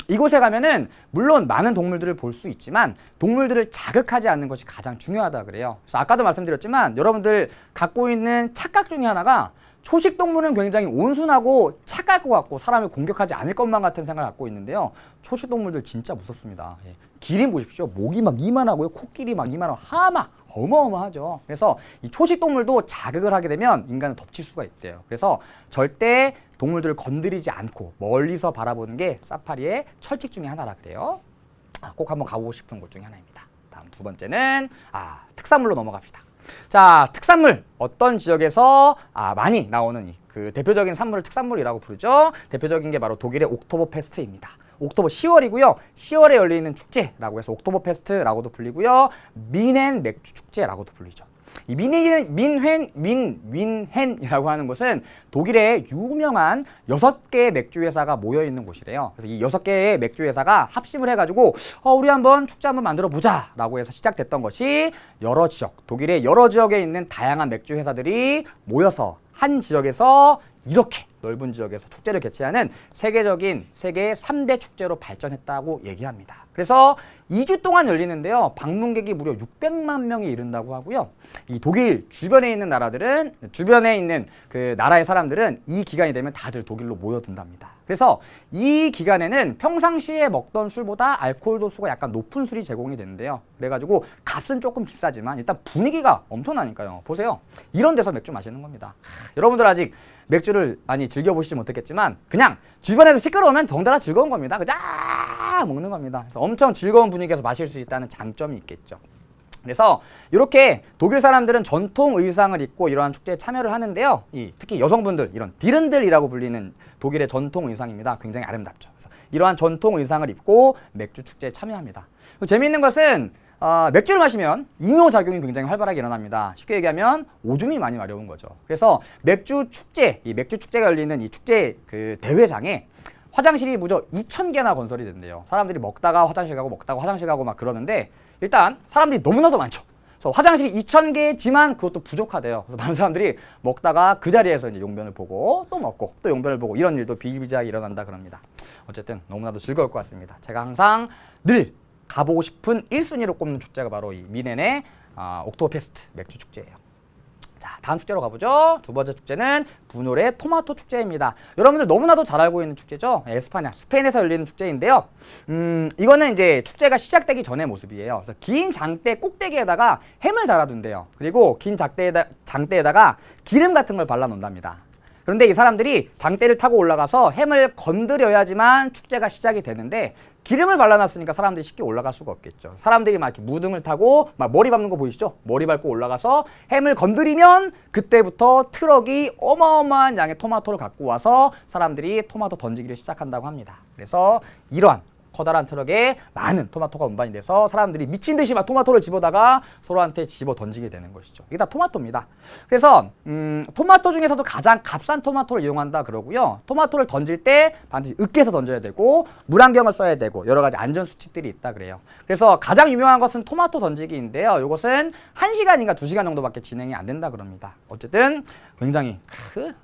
이곳에 가면은 물론 많은 동물들을 볼 수 있지만 동물들을 자극하지 않는 것이 가장 중요하다 그래요. 그래서 아까도 말씀드렸지만 여러분들 갖고 있는 착각 중에 하나가 초식 동물은 굉장히 온순하고 착할 것 같고 사람을 공격하지 않을 것만 같은 생각을 갖고 있는데요. 초식 동물들 진짜 무섭습니다. 기린 보십시오. 목이 막 이만하고요. 코끼리 막 이만하고 하마 어마어마하죠. 그래서 이 초식 동물도 자극을 하게 되면 인간을 덮칠 수가 있대요. 그래서 절대 동물들을 건드리지 않고 멀리서 바라보는 게 사파리의 철칙 중에 하나라 그래요. 꼭 한번 가보고 싶은 곳 중에 하나입니다. 다음 두 번째는 특산물로 넘어갑시다. 자, 특산물 어떤 지역에서 많이 나오는 그 대표적인 산물을 특산물이라고 부르죠. 대표적인 게 바로 독일의 옥토버 페스트입니다. 옥토버 10월이고요. 10월에 열리는 축제라고 해서 옥토버 페스트라고도 불리고요. 민헨 맥주 축제라고도 불리죠. 이 민헨이라고 하는 곳은 독일의 유명한 6개의 맥주 회사가 모여 있는 곳이래요. 그래서 이 6개의 맥주 회사가 합심을 해가지고 우리 한번 축제 한번 만들어 보자라고 해서 시작됐던 것이 여러 지역, 독일의 여러 지역에 있는 다양한 맥주 회사들이 모여서 한 지역에서 이렇게 넓은 지역에서 축제를 개최하는 세계 3대 축제로 발전했다고 얘기합니다. 그래서 2주 동안 열리는데요. 방문객이 무려 600만 명에 이른다고 하고요. 이 독일 주변에 있는 나라들은 주변에 있는 그 나라의 사람들은 이 기간이 되면 다들 독일로 모여든답니다. 그래서 이 기간에는 평상시에 먹던 술보다 알코올 도수가 약간 높은 술이 제공이 되는데요. 그래가지고 값은 조금 비싸지만 일단 분위기가 엄청나니까요. 보세요. 이런 데서 맥주 마시는 겁니다. 여러분들 아직 맥주를 많이 즐겨보시지 못했겠지만 그냥 주변에서 시끄러우면 덩달아 즐거운 겁니다. 그냥 먹는 겁니다. 그래서 엄청 즐거운 분위기에서 마실 수 있다는 장점이 있겠죠. 그래서 이렇게 독일 사람들은 전통 의상을 입고 이러한 축제에 참여를 하는데요. 특히 여성분들 이런 디른들이라고 불리는 독일의 전통 의상입니다. 굉장히 아름답죠. 그래서 이러한 전통 의상을 입고 맥주 축제에 참여합니다. 재미있는 것은 맥주를 마시면 이뇨작용이 굉장히 활발하게 일어납니다. 쉽게 얘기하면 오줌이 많이 마려운 거죠. 그래서 맥주 축제가 열리는 이 축제 그 대회장에 화장실이 무려 2,000개나 건설이 된대요. 사람들이 먹다가 화장실 가고 먹다가 화장실 가고 막 그러는데 일단 사람들이 너무나도 많죠. 그래서 화장실이 2,000개지만 그것도 부족하대요. 그래서 많은 사람들이 먹다가 그 자리에서 이제 용변을 보고 또 먹고 또 용변을 보고 이런 일도 비일비재하게 일어난다 그럽니다. 어쨌든 너무나도 즐거울 것 같습니다. 제가 항상 늘 가보고 싶은 1순위로 꼽는 축제가 바로 이 민헨의 옥토버페스트 맥주 축제예요. 자, 다음 축제로 가보죠. 두 번째 축제는 부노레 토마토 축제입니다. 여러분들 너무나도 잘 알고 있는 축제죠. 에스파냐, 스페인에서 열리는 축제인데요. 이거는 이제 축제가 시작되기 전의 모습이에요. 그래서 긴 장대 꼭대기에다가 햄을 달아둔대요. 그리고 긴 장대에다가 기름 같은 걸 발라 놓는답니다. 그런데 이 사람들이 장대를 타고 올라가서 햄을 건드려야지만 축제가 시작이 되는데 기름을 발라놨으니까 사람들이 쉽게 올라갈 수가 없겠죠. 사람들이 막 이렇게 무등을 타고 막 머리 밟는 거 보이시죠? 머리 밟고 올라가서 햄을 건드리면 그때부터 트럭이 어마어마한 양의 토마토를 갖고 와서 사람들이 토마토 던지기를 시작한다고 합니다. 그래서 이러한 커다란 트럭에 많은 토마토가 운반이 돼서 사람들이 미친 듯이 막 토마토를 집어다가 서로한테 집어 던지게 되는 것이죠. 이게 다 토마토입니다. 그래서 토마토 중에서도 가장 값싼 토마토를 이용한다 그러고요. 토마토를 던질 때 반드시 으깨서 던져야 되고 물안경을 써야 되고 여러 가지 안전 수칙들이 있다 그래요. 그래서 가장 유명한 것은 토마토 던지기인데요. 이것은 1시간인가 2시간 정도밖에 진행이 안 된다 그럽니다. 어쨌든 굉장히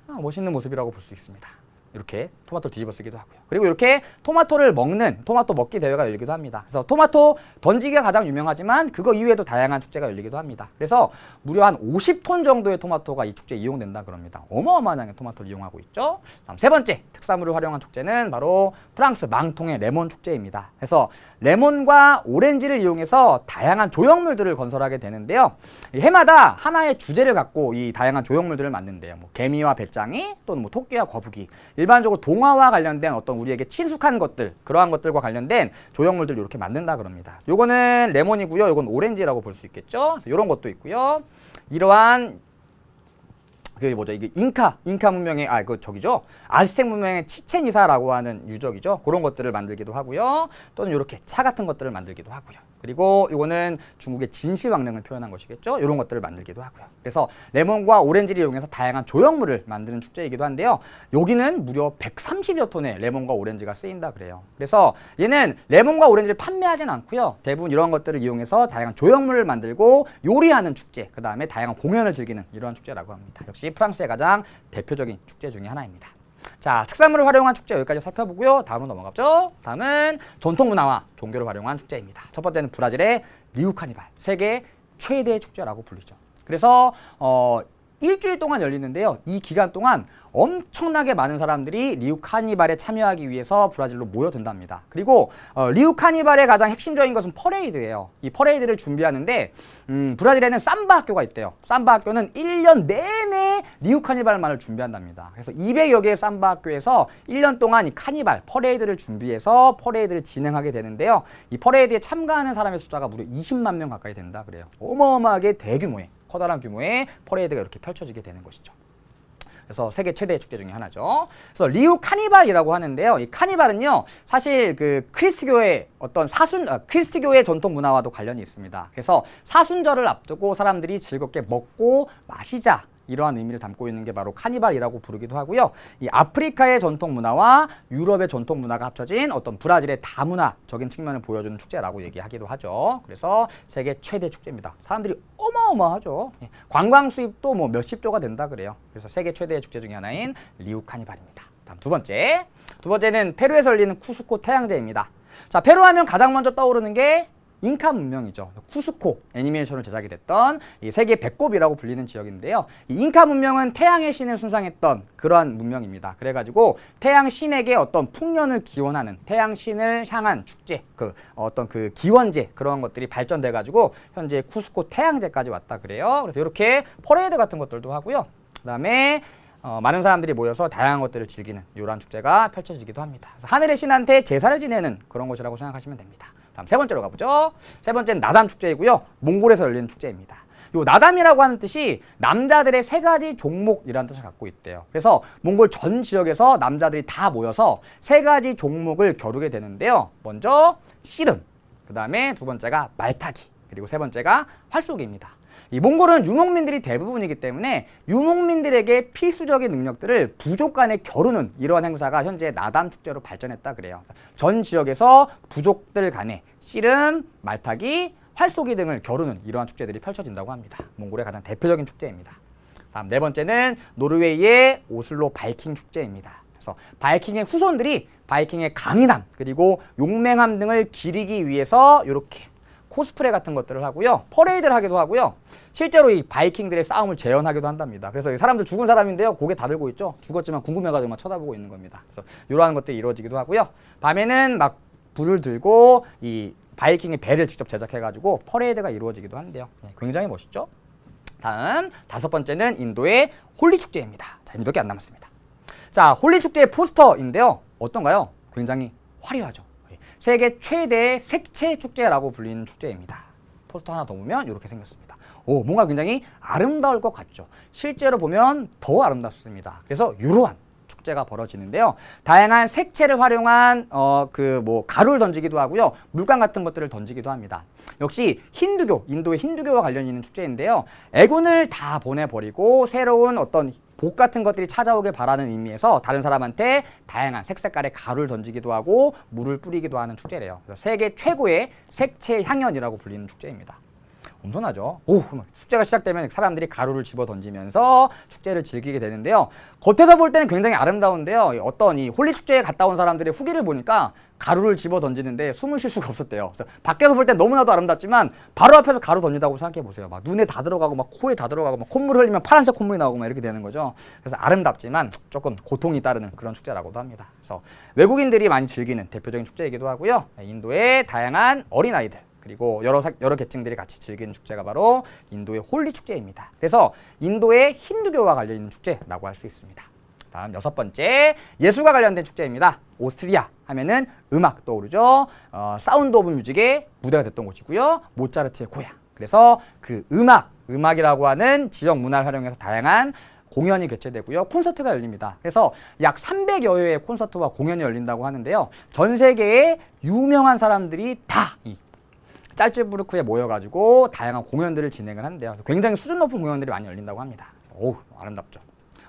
멋있는 모습이라고 볼 수 있습니다. 이렇게 토마토를 뒤집어 쓰기도 하고요. 그리고 이렇게 토마토를 먹는 토마토 먹기 대회가 열리기도 합니다. 그래서 토마토 던지기가 가장 유명하지만 그거 이외에도 다양한 축제가 열리기도 합니다. 그래서 무려 한 50톤 정도의 토마토가 이 축제에 이용된다 그럽니다. 어마어마한 양의 토마토를 이용하고 있죠. 다음 세 번째 특산물을 활용한 축제는 바로 프랑스 망통의 레몬 축제입니다. 그래서 레몬과 오렌지를 이용해서 다양한 조형물들을 건설하게 되는데요. 이 해마다 하나의 주제를 갖고 이 다양한 조형물들을 만든대요. 뭐 개미와 배짱이 또는 뭐 토끼와 거북이, 일반적으로 동화와 관련된 어떤 우리에게 친숙한 것들, 그러한 것들과 관련된 조형물들을 이렇게 만든다 그럽니다. 요거는 레몬이고요. 요건 오렌지라고 볼 수 있겠죠. 그래서 이런 것도 있고요. 이러한 그게 뭐죠? 이게 잉카 문명의 저기죠. 아즈텍 문명의 치첸이사라고 하는 유적이죠. 그런 것들을 만들기도 하고요. 또는 이렇게 차 같은 것들을 만들기도 하고요. 그리고 이거는 중국의 진시황릉을 표현한 것이겠죠. 이런 것들을 만들기도 하고요. 그래서 레몬과 오렌지를 이용해서 다양한 조형물을 만드는 축제이기도 한데요. 여기는 무려 130여 톤의 레몬과 오렌지가 쓰인다 그래요. 그래서 얘는 레몬과 오렌지를 판매하진 않고요. 대부분 이런 것들을 이용해서 다양한 조형물을 만들고 요리하는 축제, 그 다음에 다양한 공연을 즐기는 이러한 축제라고 합니다. 역시 프랑스의 가장 대표적인 축제 중에 하나입니다. 자, 특산물을 활용한 축제 여기까지 살펴보고요. 다음으로 넘어가죠. 다음은 전통문화와 종교를 활용한 축제입니다. 첫 번째는 브라질의 리우 카니발, 세계 최대의 축제라고 불리죠. 그래서 일주일 동안 열리는데요. 이 기간 동안 엄청나게 많은 사람들이 리우 카니발에 참여하기 위해서 브라질로 모여든답니다. 그리고 리우 카니발의 가장 핵심적인 것은 퍼레이드예요. 이 퍼레이드를 준비하는데 브라질에는 삼바 학교가 있대요. 삼바 학교는 1년 내내 리우 카니발만을 준비한답니다. 그래서 200여 개의 삼바 학교에서 1년 동안 이 카니발, 퍼레이드를 준비해서 퍼레이드를 진행하게 되는데요. 이 퍼레이드에 참가하는 사람의 숫자가 무려 20만 명 가까이 된다 그래요. 어마어마하게 대규모의 커다란 규모의 퍼레이드가 이렇게 펼쳐지게 되는 것이죠. 그래서 세계 최대의 축제 중에 하나죠. 그래서 리우 카니발이라고 하는데요. 이 카니발은요, 사실 그 크리스트교의 어떤 크리스트교의 전통 문화와도 관련이 있습니다. 그래서 사순절을 앞두고 사람들이 즐겁게 먹고 마시자, 이러한 의미를 담고 있는 게 바로 카니발이라고 부르기도 하고요. 이 아프리카의 전통 문화와 유럽의 전통 문화가 합쳐진 어떤 브라질의 다문화적인 측면을 보여주는 축제라고 얘기하기도 하죠. 그래서 세계 최대 축제입니다. 사람들이 어마어마하죠. 관광 수입도 뭐 몇십조가 된다 그래요. 그래서 세계 최대의 축제 중에 하나인 리우 카니발입니다. 다음 두 번째는 페루에서 열리는 쿠스코 태양제입니다. 자, 페루 하면 가장 먼저 떠오르는 게 잉카 문명이죠. 쿠스코 애니메이션으로 제작이 됐던 이 세계 배꼽이라고 불리는 지역인데요. 이 잉카 문명은 태양의 신을 숭상했던 그러한 문명입니다. 그래가지고 태양 신에게 어떤 풍년을 기원하는 태양 신을 향한 축제, 어떤 기원제 그런 것들이 발전돼가지고 현재 쿠스코 태양제까지 왔다 그래요. 그래서 이렇게 퍼레이드 같은 것들도 하고요. 그다음에 많은 사람들이 모여서 다양한 것들을 즐기는 이러한 축제가 펼쳐지기도 합니다. 그래서 하늘의 신한테 제사를 지내는 그런 곳이라고 생각하시면 됩니다. 다음 세 번째로 가보죠. 세 번째는 나담 축제이고요. 몽골에서 열리는 축제입니다. 요 나담이라고 하는 뜻이 남자들의 세 가지 종목이라는 뜻을 갖고 있대요. 그래서 몽골 전 지역에서 남자들이 다 모여서 세 가지 종목을 겨루게 되는데요. 먼저 씨름, 그 다음에 두 번째가 말타기, 그리고 세 번째가 활쏘기입니다. 이 몽골은 유목민들이 대부분이기 때문에 유목민들에게 필수적인 능력들을 부족 간에 겨루는 이러한 행사가 현재 나담 축제로 발전했다 그래요. 전 지역에서 부족들 간에 씨름, 말타기, 활쏘기 등을 겨루는 이러한 축제들이 펼쳐진다고 합니다. 몽골의 가장 대표적인 축제입니다. 다음 네 번째는 노르웨이의 오슬로 바이킹 축제입니다. 그래서 바이킹의 후손들이 바이킹의 강인함 그리고 용맹함 등을 기리기 위해서 이렇게 코스프레 같은 것들을 하고요. 퍼레이드를 하기도 하고요. 실제로 이 바이킹들의 싸움을 재현하기도 한답니다. 그래서 이 사람들 죽은 사람인데요. 고개 다 들고 있죠. 죽었지만 궁금해가지고 막 쳐다보고 있는 겁니다. 그래서 이러한 것들이 이루어지기도 하고요. 밤에는 막 불을 들고 이 바이킹의 배를 직접 제작해가지고 퍼레이드가 이루어지기도 한대요. 굉장히 멋있죠. 다음 5번째는 인도의 홀리 축제입니다. 자, 이제 몇 개 안 남았습니다. 자, 홀리 축제의 포스터인데요. 어떤가요? 굉장히 화려하죠. 세계 최대의 색채 축제라고 불리는 축제입니다. 포스터 하나 더 보면 이렇게 생겼습니다. 오, 뭔가 굉장히 아름다울 것 같죠. 실제로 보면 더 아름답습니다. 그래서 이러한 축제가 벌어지는데요. 다양한 색채를 활용한 가루를 던지기도 하고요. 물감 같은 것들을 던지기도 합니다. 역시 힌두교, 인도의 힌두교와 관련이 있는 축제인데요. 애군을 다 보내버리고 새로운 어떤 복 같은 것들이 찾아오길 바라는 의미에서 다른 사람한테 다양한 색깔의 가루를 던지기도 하고 물을 뿌리기도 하는 축제래요. 그래서 세계 최고의 색채 향연이라고 불리는 축제입니다. 엄청나죠? 오, 축제가 시작되면 사람들이 가루를 집어 던지면서 축제를 즐기게 되는데요. 겉에서 볼 때는 굉장히 아름다운데요. 어떤 이 홀리 축제에 갔다 온 사람들의 후기를 보니까 가루를 집어 던지는데 숨을 쉴 수가 없었대요. 그래서 밖에서 볼 때 너무나도 아름답지만 바로 앞에서 가루 던진다고 생각해 보세요. 막 눈에 다 들어가고 막 코에 다 들어가고 막 콧물 흘리면 파란색 콧물이 나오고 막 이렇게 되는 거죠. 그래서 아름답지만 조금 고통이 따르는 그런 축제라고도 합니다. 그래서 외국인들이 많이 즐기는 대표적인 축제이기도 하고요. 인도의 다양한 어린아이들 그리고 여러 계층들이 같이 즐기는 축제가 바로 인도의 홀리 축제입니다. 그래서 인도의 힌두교와 관련 있는 축제라고 할 수 있습니다. 다음 6번째, 예술과 관련된 축제입니다. 오스트리아 하면은 음악 떠오르죠. 사운드 오브 뮤직의 무대가 됐던 곳이고요. 모차르트의 고향. 그래서 그 음악이라고 하는 지역 문화를 활용해서 다양한 공연이 개최되고요. 콘서트가 열립니다. 그래서 약 300여 회의 콘서트와 공연이 열린다고 하는데요. 전 세계의 유명한 사람들이 다 이 짤츠부르크에 모여가지고 다양한 공연들을 진행을 한대요. 굉장히 수준 높은 공연들이 많이 열린다고 합니다. 오, 아름답죠.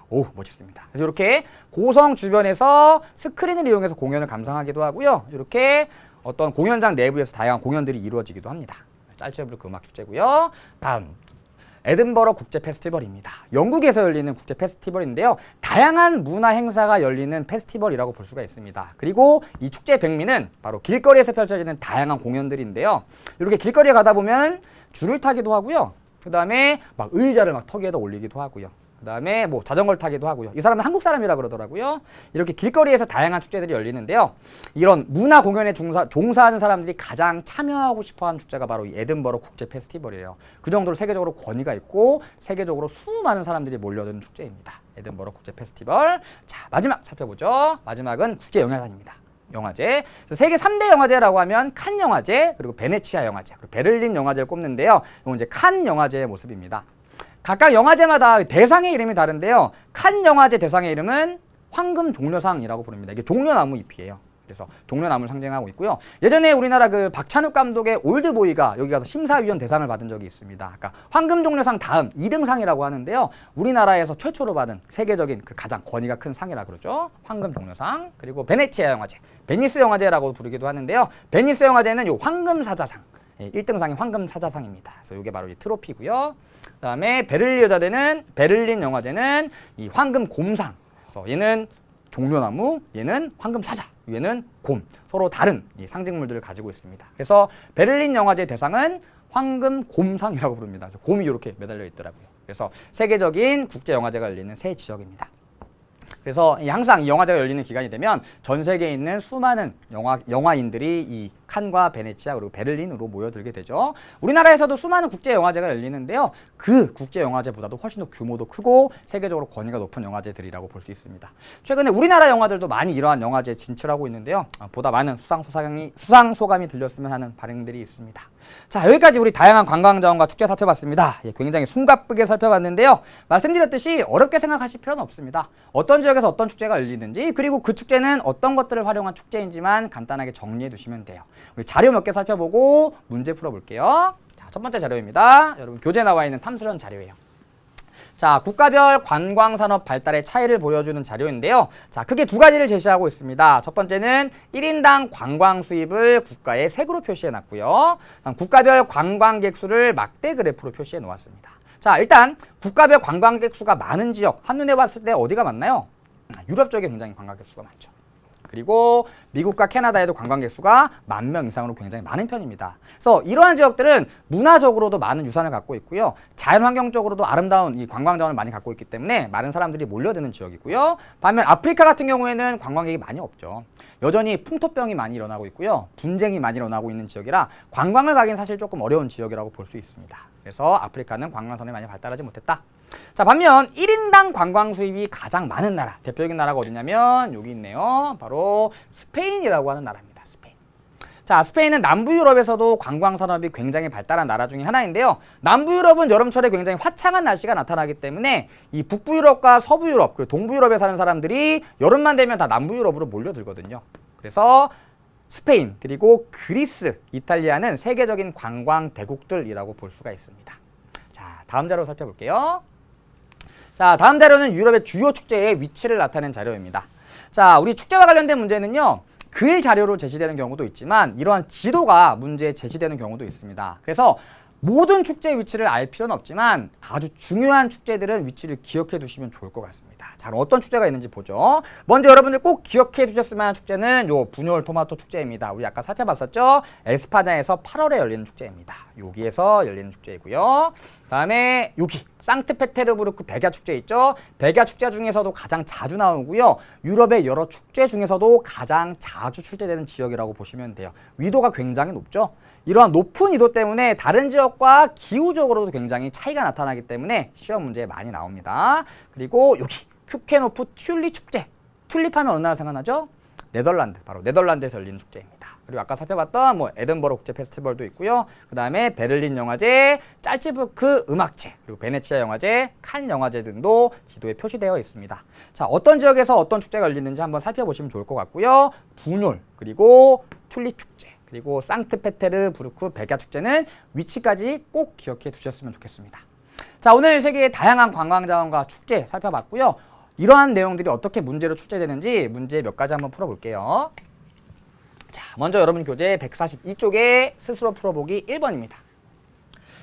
오, 멋있습니다. 그래서 이렇게 고성 주변에서 스크린을 이용해서 공연을 감상하기도 하고요. 이렇게 어떤 공연장 내부에서 다양한 공연들이 이루어지기도 합니다. 짤츠부르크 음악 축제고요. 다음 에든버러 국제 페스티벌입니다. 영국에서 열리는 국제 페스티벌인데요. 다양한 문화 행사가 열리는 페스티벌이라고 볼 수가 있습니다. 그리고 이 축제 백미는 바로 길거리에서 펼쳐지는 다양한 공연들인데요. 이렇게 길거리에 가다 보면 줄을 타기도 하고요. 그 다음에 막 의자를 막 턱에다 올리기도 하고요. 그 다음에 뭐 자전거를 타기도 하고요. 이 사람은 한국 사람이라 그러더라고요. 이렇게 길거리에서 다양한 축제들이 열리는데요. 이런 문화 공연에 종사하는 사람들이 가장 참여하고 싶어하는 축제가 바로 이 에든버러 국제 페스티벌이에요. 그 정도로 세계적으로 권위가 있고 세계적으로 수많은 사람들이 몰려드는 축제입니다. 에든버러 국제 페스티벌. 자, 마지막 살펴보죠. 마지막은 국제 영화관입니다. 영화제. 세계 3대 영화제라고 하면 칸 영화제, 그리고 베네치아 영화제, 그리고 베를린 영화제를 꼽는데요. 이건 이제 칸 영화제의 모습입니다. 각각 영화제마다 대상의 이름이 다른데요. 칸 영화제 대상의 이름은 황금 종려상이라고 부릅니다. 이게 종려나무 잎이에요. 그래서 종려나무를 상징하고 있고요. 예전에 우리나라 그 박찬욱 감독의 올드보이가 여기 가서 심사위원 대상을 받은 적이 있습니다. 그러니까 황금 종려상 다음 2등상이라고 하는데요. 우리나라에서 최초로 받은 세계적인 그 가장 권위가 큰 상이라 그러죠. 황금 종려상. 그리고 베네치아 영화제, 베니스 영화제라고 부르기도 하는데요. 베니스 영화제는 요 황금 사자상. 1등상이 황금 사자상입니다. 그래서 이게 바로 이 트로피고요. 그다음에 베를린 영화제는 이 황금 곰상. 그래서 얘는 종려나무, 얘는 황금 사자, 얘는 곰. 서로 다른 이 상징물들을 가지고 있습니다. 그래서 베를린 영화제 대상은 황금 곰상이라고 부릅니다. 곰이 이렇게 매달려 있더라고요. 그래서 세계적인 국제 영화제가 열리는 세 지역입니다. 그래서 항상 이 영화제가 열리는 기간이 되면 전 세계에 있는 수많은 영화인들이 이 칸과 베네치아 그리고 베를린으로 모여들게 되죠. 우리나라에서도 수많은 국제 영화제가 열리는데요. 그 국제 영화제보다도 훨씬 더 규모도 크고 세계적으로 권위가 높은 영화제들이라고 볼 수 있습니다. 최근에 우리나라 영화들도 많이 이러한 영화제에 진출하고 있는데요. 보다 많은 수상 소감이 들렸으면 하는 반응들이 있습니다. 자, 여기까지 우리 다양한 관광 자원과 축제 살펴봤습니다. 굉장히 숨가쁘게 살펴봤는데요. 말씀드렸듯이 어렵게 생각하실 필요는 없습니다. 어떤 지역에서 어떤 축제가 열리는지 그리고 그 축제는 어떤 것들을 활용한 축제인지만 간단하게 정리해 두시면 돼요. 우리 자료 몇 개 살펴보고 문제 풀어볼게요. 자, 첫 번째 자료입니다. 여러분 교재에 나와 있는 탐스런 자료예요. 자, 국가별 관광산업 발달의 차이를 보여주는 자료인데요. 자, 크게 두 가지를 제시하고 있습니다. 첫 번째는 1인당 관광 수입을 국가의 색으로 표시해 놨고요. 국가별 관광객 수를 막대 그래프로 표시해 놓았습니다. 자, 일단 국가별 관광객 수가 많은 지역, 한눈에 봤을 때 어디가 많나요? 유럽 쪽에 굉장히 관광객 수가 많죠. 그리고 미국과 캐나다에도 관광객 수가 10,000명 이상으로 굉장히 많은 편입니다. 그래서 이러한 지역들은 문화적으로도 많은 유산을 갖고 있고요. 자연환경적으로도 아름다운 이 관광 자원을 많이 갖고 있기 때문에 많은 사람들이 몰려드는 지역이고요. 반면 아프리카 같은 경우에는 관광객이 많이 없죠. 여전히 풍토병이 많이 일어나고 있고요. 분쟁이 많이 일어나고 있는 지역이라 관광을 가기는 사실 조금 어려운 지역이라고 볼 수 있습니다. 그래서 아프리카는 관광선이 많이 발달하지 못했다. 자, 반면 1인당 관광 수입이 가장 많은 나라, 대표적인 나라가 어디냐면 여기 있네요. 바로 스페인이라고 하는 나라입니다. 스페인. 자, 스페인은 남부 유럽에서도 관광 산업이 굉장히 발달한 나라 중에 하나인데요. 남부 유럽은 여름철에 굉장히 화창한 날씨가 나타나기 때문에 이 북부 유럽과 서부 유럽, 그리고 동부 유럽에 사는 사람들이 여름만 되면 다 남부 유럽으로 몰려들거든요. 그래서 스페인, 그리고 그리스, 이탈리아는 세계적인 관광 대국들이라고 볼 수가 있습니다. 자, 다음 자료 살펴볼게요. 자, 다음 자료는 유럽의 주요 축제의 위치를 나타낸 자료입니다. 자, 우리 축제와 관련된 문제는요, 글 자료로 제시되는 경우도 있지만 이러한 지도가 문제에 제시되는 경우도 있습니다. 그래서 모든 축제의 위치를 알 필요는 없지만 아주 중요한 축제들은 위치를 기억해 두시면 좋을 것 같습니다. 자, 그럼 어떤 축제가 있는지 보죠. 먼저 여러분들 꼭 기억해 두셨으면 하는 축제는 요 분열 토마토 축제입니다. 우리 아까 살펴봤었죠? 에스파냐에서 8월에 열리는 축제입니다. 여기에서 열리는 축제이고요. 다음에 여기 상트페테르부르크 백야 축제 있죠? 백야 축제 중에서도 가장 자주 나오고요. 유럽의 여러 축제 중에서도 가장 자주 출제되는 지역이라고 보시면 돼요. 위도가 굉장히 높죠? 이러한 높은 위도 때문에 다른 지역과 기후적으로도 굉장히 차이가 나타나기 때문에 시험 문제에 많이 나옵니다. 그리고 여기 큐케노프 튤립 축제. 튤립 하면 어느 나라 생각나죠? 네덜란드, 바로 네덜란드에서 열리는 축제입니다. 그리고 아까 살펴봤던 뭐 에든버러 국제 페스티벌도 있고요. 그 다음에 베를린 영화제, 짤츠부르크 음악제, 그리고 베네치아 영화제, 칸 영화제 등도 지도에 표시되어 있습니다. 자, 어떤 지역에서 어떤 축제가 열리는지 한번 살펴보시면 좋을 것 같고요. 분열, 그리고 튤립 축제, 그리고 상트페테르부르크 백야 축제는 위치까지 꼭 기억해 두셨으면 좋겠습니다. 자, 오늘 세계의 다양한 관광자원과 축제 살펴봤고요. 이러한 내용들이 어떻게 문제로 출제되는지 문제 몇 가지 한번 풀어볼게요. 자, 먼저 여러분 교재 142쪽에 스스로 풀어보기 1번입니다.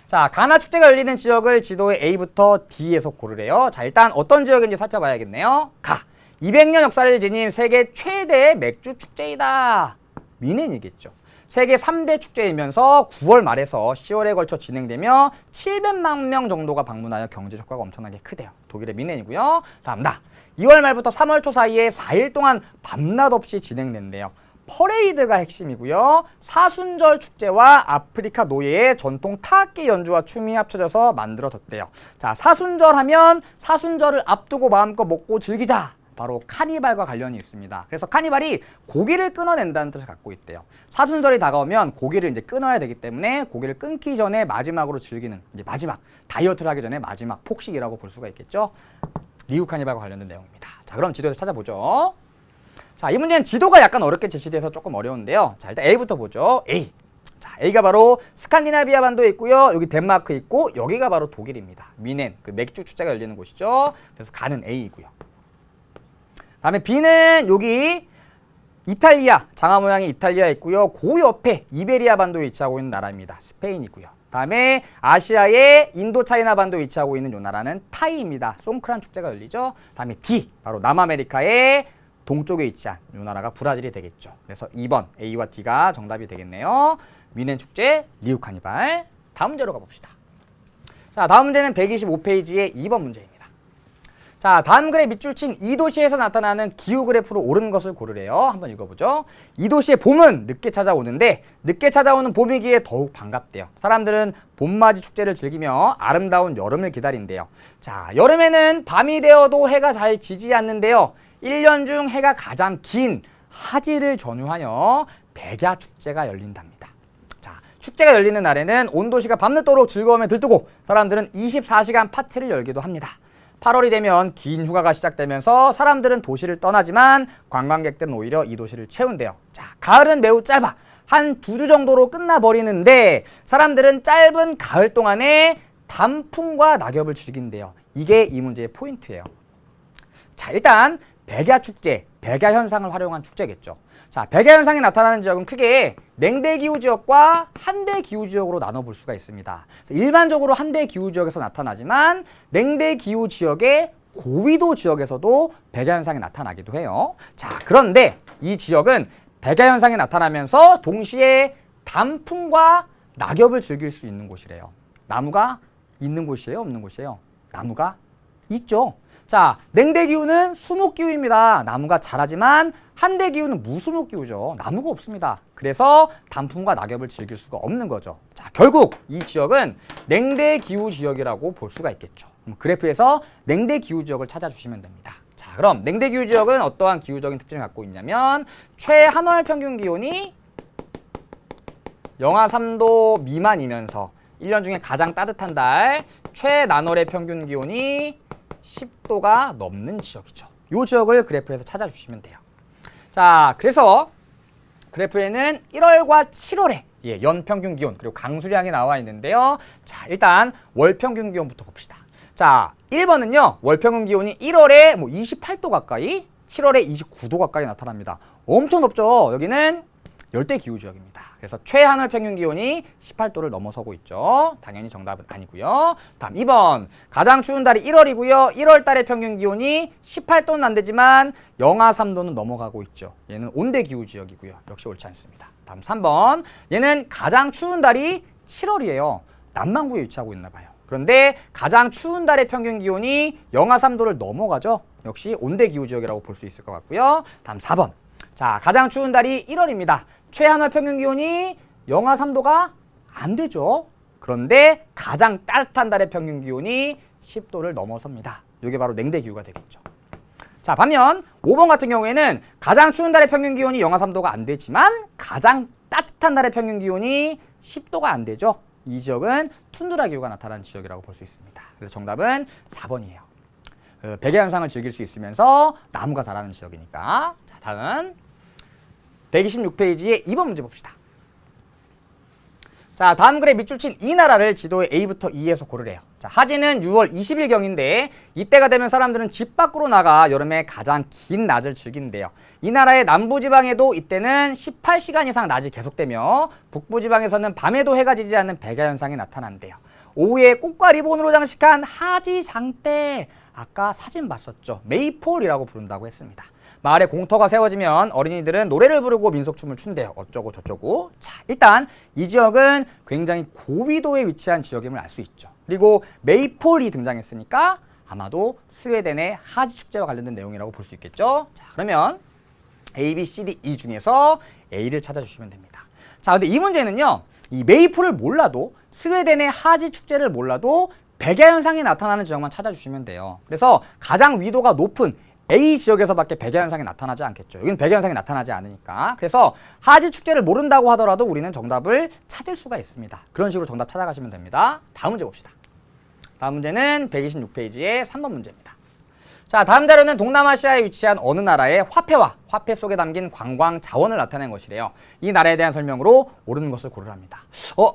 자, 가나 축제가 열리는 지역을 지도의 A부터 D에서 고르래요. 자, 일단 어떤 지역인지 살펴봐야겠네요. 가. 200년 역사를 지닌 세계 최대 맥주 축제이다. 미넨이겠죠. 세계 3대 축제이면서 9월 말에서 10월에 걸쳐 진행되며 700만 명 정도가 방문하여 경제 효과가 엄청나게 크대요. 독일의 미넨이고요. 다음 나. 2월 말부터 3월 초 사이에 4일 동안 밤낮 없이 진행된대요. 퍼레이드가 핵심이고요. 사순절 축제와 아프리카 노예의 전통 타악기 연주와 춤이 합쳐져서 만들어졌대요. 자, 사순절 하면 사순절을 앞두고 마음껏 먹고 즐기자. 바로 카니발과 관련이 있습니다. 그래서 카니발이 고기를 끊어낸다는 뜻을 갖고 있대요. 사순절이 다가오면 고기를 이제 끊어야 되기 때문에 고기를 끊기 전에 마지막으로 즐기는 이제 마지막 다이어트를 하기 전에 마지막 폭식이라고 볼 수가 있겠죠. 리우 카니발과 관련된 내용입니다. 자, 그럼 지도에서 찾아보죠. 자, 이 문제는 지도가 약간 어렵게 제시돼서 조금 어려운데요. 자, 일단 A부터 보죠. A. 자, A가 바로 스칸디나비아 반도에 있고요. 여기 덴마크 있고 여기가 바로 독일입니다. 미넨, 그 맥주 축제가 열리는 곳이죠. 그래서 가는 A이고요. 다음에 B는 여기 이탈리아, 장화 모양의 이탈리아 있고요. 그 옆에 이베리아 반도에 위치하고 있는 나라입니다. 스페인이고요. 다음에 아시아의 인도차이나 반도에 위치하고 있는 이 나라는 타이입니다. 송크란 축제가 열리죠. 다음에 D, 바로 남아메리카의 동쪽에 위치한 이 나라가 브라질이 되겠죠. 그래서 2번 A와 D가 정답이 되겠네요. 미넨 축제, 리우 카니발. 다음 문제로 가봅시다. 자, 다음 문제는 125페이지의 2번 문제입니다. 자, 다음 글의 밑줄 친 이 도시에서 나타나는 기후 그래프로 옳은 것을 고르래요. 한번 읽어보죠. 이 도시의 봄은 늦게 찾아오는데 늦게 찾아오는 봄이기에 더욱 반갑대요. 사람들은 봄맞이 축제를 즐기며 아름다운 여름을 기다린대요. 자, 여름에는 밤이 되어도 해가 잘 지지 않는데요. 1년 중 해가 가장 긴 하지를 전후하여 백야 축제가 열린답니다. 자, 축제가 열리는 날에는 온 도시가 밤늦도록 즐거움에 들뜨고 사람들은 24시간 파티를 열기도 합니다. 8월이 되면 긴 휴가가 시작되면서 사람들은 도시를 떠나지만 관광객들은 오히려 이 도시를 채운대요. 자, 가을은 매우 짧아. 한 2주 정도로 끝나버리는데 사람들은 짧은 가을 동안에 단풍과 낙엽을 즐긴대요. 이게 이 문제의 포인트예요. 자, 일단 백야 축제, 백야 현상을 활용한 축제겠죠. 자, 백야 현상이 나타나는 지역은 크게 냉대 기후 지역과 한대 기후 지역으로 나눠 볼 수가 있습니다. 일반적으로 한대 기후 지역에서 나타나지만 냉대 기후 지역의 고위도 지역에서도 백야 현상이 나타나기도 해요. 자, 그런데 이 지역은 백야 현상이 나타나면서 동시에 단풍과 낙엽을 즐길 수 있는 곳이래요. 나무가 있는 곳이에요, 없는 곳이에요? 나무가 있죠. 자, 냉대기후는 수목기후입니다. 나무가 자라지만 한대기후는 무수목기후죠. 나무가 없습니다. 그래서 단풍과 낙엽을 즐길 수가 없는 거죠. 자, 결국 이 지역은 냉대기후 지역이라고 볼 수가 있겠죠. 그래프에서 냉대기후 지역을 찾아주시면 됩니다. 자, 그럼 냉대기후 지역은 어떠한 기후적인 특징을 갖고 있냐면 최한월 평균 기온이 영하 3도 미만이면서 1년 중에 가장 따뜻한 달 최난월의 평균 기온이 10도가 넘는 지역이죠. 이 지역을 그래프에서 찾아주시면 돼요. 자, 그래서 그래프에는 1월과 7월에 연평균 기온 그리고 강수량이 나와 있는데요. 자, 일단 월평균 기온부터 봅시다. 자, 1번은요. 월평균 기온이 1월에 28도 가까이, 7월에 29도 가까이 나타납니다. 엄청 높죠. 여기는 열대기후 지역입니다. 그래서 최한월 평균 기온이 18도를 넘어서고 있죠. 당연히 정답은 아니고요. 다음 2번. 가장 추운 달이 1월이고요. 1월 달의 평균 기온이 18도는 안 되지만 영하 3도는 넘어가고 있죠. 얘는 온대기후 지역이고요. 역시 옳지 않습니다. 다음 3번. 얘는 가장 추운 달이 7월이에요. 남반구에 위치하고 있나 봐요. 그런데 가장 추운 달의 평균 기온이 영하 3도를 넘어가죠. 역시 온대기후 지역이라고 볼 수 있을 것 같고요. 다음 4번. 자, 가장 추운 달이 1월입니다. 최한월 평균 기온이 영하 3도가 안 되죠. 그런데 가장 따뜻한 달의 평균 기온이 10도를 넘어섭니다. 이게 바로 냉대기후가 되겠죠. 자, 반면 5번 같은 경우에는 가장 추운 달의 평균 기온이 영하 3도가 안 되지만 가장 따뜻한 달의 평균 기온이 10도가 안 되죠. 이 지역은 툰드라 기후가 나타나는 지역이라고 볼 수 있습니다. 그래서 정답은 4번이에요. 백야 현상을 즐길 수 있으면서 나무가 자라는 지역이니까. 자, 다음 126페이지의 2번 문제 봅시다. 자, 다음 글에 밑줄 친 이 나라를 지도에 A부터 E에서 고르래요. 자, 하지는 6월 20일경인데 이때가 되면 사람들은 집 밖으로 나가 여름에 가장 긴 낮을 즐긴대요. 이 나라의 남부지방에도 이때는 18시간 이상 낮이 계속되며 북부지방에서는 밤에도 해가 지지 않는 백야 현상이 나타난대요. 오후에 꽃과 리본으로 장식한 하지 장대, 아까 사진 봤었죠. 메이폴이라고 부른다고 했습니다. 마을에 공터가 세워지면 어린이들은 노래를 부르고 민속춤을 춘대요. 어쩌고 저쩌고. 자, 일단 이 지역은 굉장히 고위도에 위치한 지역임을 알 수 있죠. 그리고 메이폴이 등장했으니까 아마도 스웨덴의 하지 축제와 관련된 내용이라고 볼 수 있겠죠. 자, 그러면 A, B, C, D, E 중에서 A를 찾아주시면 됩니다. 자, 근데 이 문제는요. 이 메이폴을 몰라도 스웨덴의 하지 축제를 몰라도 백야 현상이 나타나는 지역만 찾아주시면 돼요. 그래서 가장 위도가 높은 A 지역에서밖에 백야 현상이 나타나지 않겠죠. 여기는 백야 현상이 나타나지 않으니까. 그래서 하지 축제를 모른다고 하더라도 우리는 정답을 찾을 수가 있습니다. 그런 식으로 정답 찾아가시면 됩니다. 다음 문제 봅시다. 다음 문제는 126페이지의 3번 문제입니다. 자, 다음 자료는 동남아시아에 위치한 어느 나라의 화폐와 화폐 속에 담긴 관광 자원을 나타낸 것이래요. 이 나라에 대한 설명으로 옳은 것을 고르랍니다.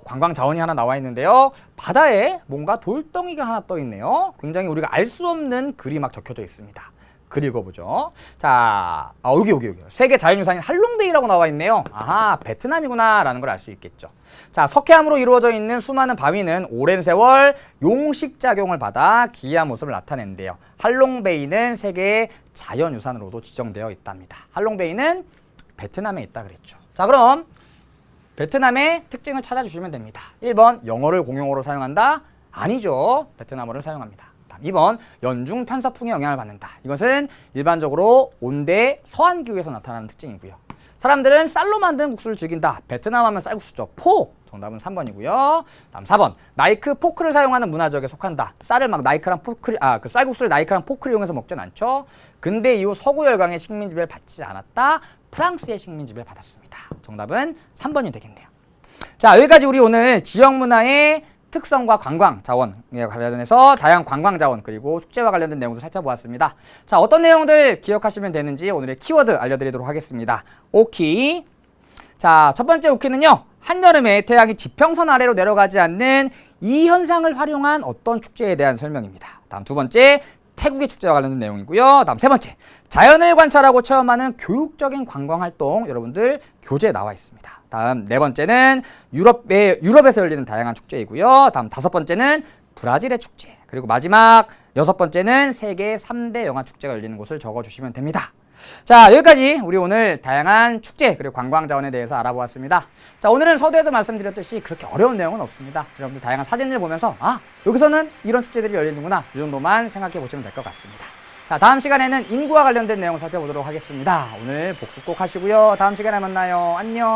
관광 자원이 하나 나와 있는데요. 바다에 뭔가 돌덩이가 하나 떠 있네요. 굉장히 우리가 알 수 없는 글이 막 적혀져 있습니다. 글 읽어보죠. 자, 여기. 세계 자연유산인 할롱베이라고 나와 있네요. 아하, 베트남이구나 라는 걸 알 수 있겠죠. 자, 석회암으로 이루어져 있는 수많은 바위는 오랜 세월 용식작용을 받아 기이한 모습을 나타낸대요. 할롱베이는 세계의 자연유산으로도 지정되어 있답니다. 할롱베이는 베트남에 있다 그랬죠. 자, 그럼 베트남의 특징을 찾아주시면 됩니다. 1번, 영어를 공용어로 사용한다? 아니죠. 베트남어를 사용합니다. 2번, 연중 편서풍의 영향을 받는다. 이것은 일반적으로 온대 서한 기후에서 나타나는 특징이고요. 사람들은 쌀로 만든 국수를 즐긴다. 베트남 하면 쌀국수죠. 포! 정답은 3번이고요. 다음 4번, 나이크 포크를 사용하는 문화적에 속한다. 쌀을 막 나이크랑 포크, 그 쌀국수를 나이크랑 포크를 이용해서 먹진 않죠. 근대 이후 서구 열강의 식민 지배를 받지 않았다. 프랑스의 식민 지배를 받았습니다. 정답은 3번이 되겠네요. 자, 여기까지 우리 오늘 지역 문화의 특성과 관광 자원에 관련해서 다양한 관광 자원 그리고 축제와 관련된 내용도 살펴보았습니다. 자, 어떤 내용들 기억하시면 되는지 오늘의 키워드 알려드리도록 하겠습니다. 오키. 자, 첫 번째 오키는요. 한여름에 태양이 지평선 아래로 내려가지 않는 이 현상을 활용한 어떤 축제에 대한 설명입니다. 다음 두 번째, 태국의 축제와 관련된 내용이고요. 다음 세 번째, 자연을 관찰하고 체험하는 교육적인 관광 활동 여러분들 교재에 나와 있습니다. 다음 네 번째는 유럽에서 열리는 다양한 축제이고요. 다음 다섯 번째는 브라질의 축제. 그리고 마지막 6번째는 세계 3대 영화 축제가 열리는 곳을 적어주시면 됩니다. 자, 여기까지 우리 오늘 다양한 축제 그리고 관광 자원에 대해서 알아보았습니다. 자, 오늘은 서두에도 말씀드렸듯이 그렇게 어려운 내용은 없습니다. 여러분들 다양한 사진을 보면서 여기서는 이런 축제들이 열리는구나, 이 정도만 생각해 보시면 될 것 같습니다. 자, 다음 시간에는 인구와 관련된 내용 살펴보도록 하겠습니다. 오늘 복습 꼭 하시고요. 다음 시간에 만나요. 안녕.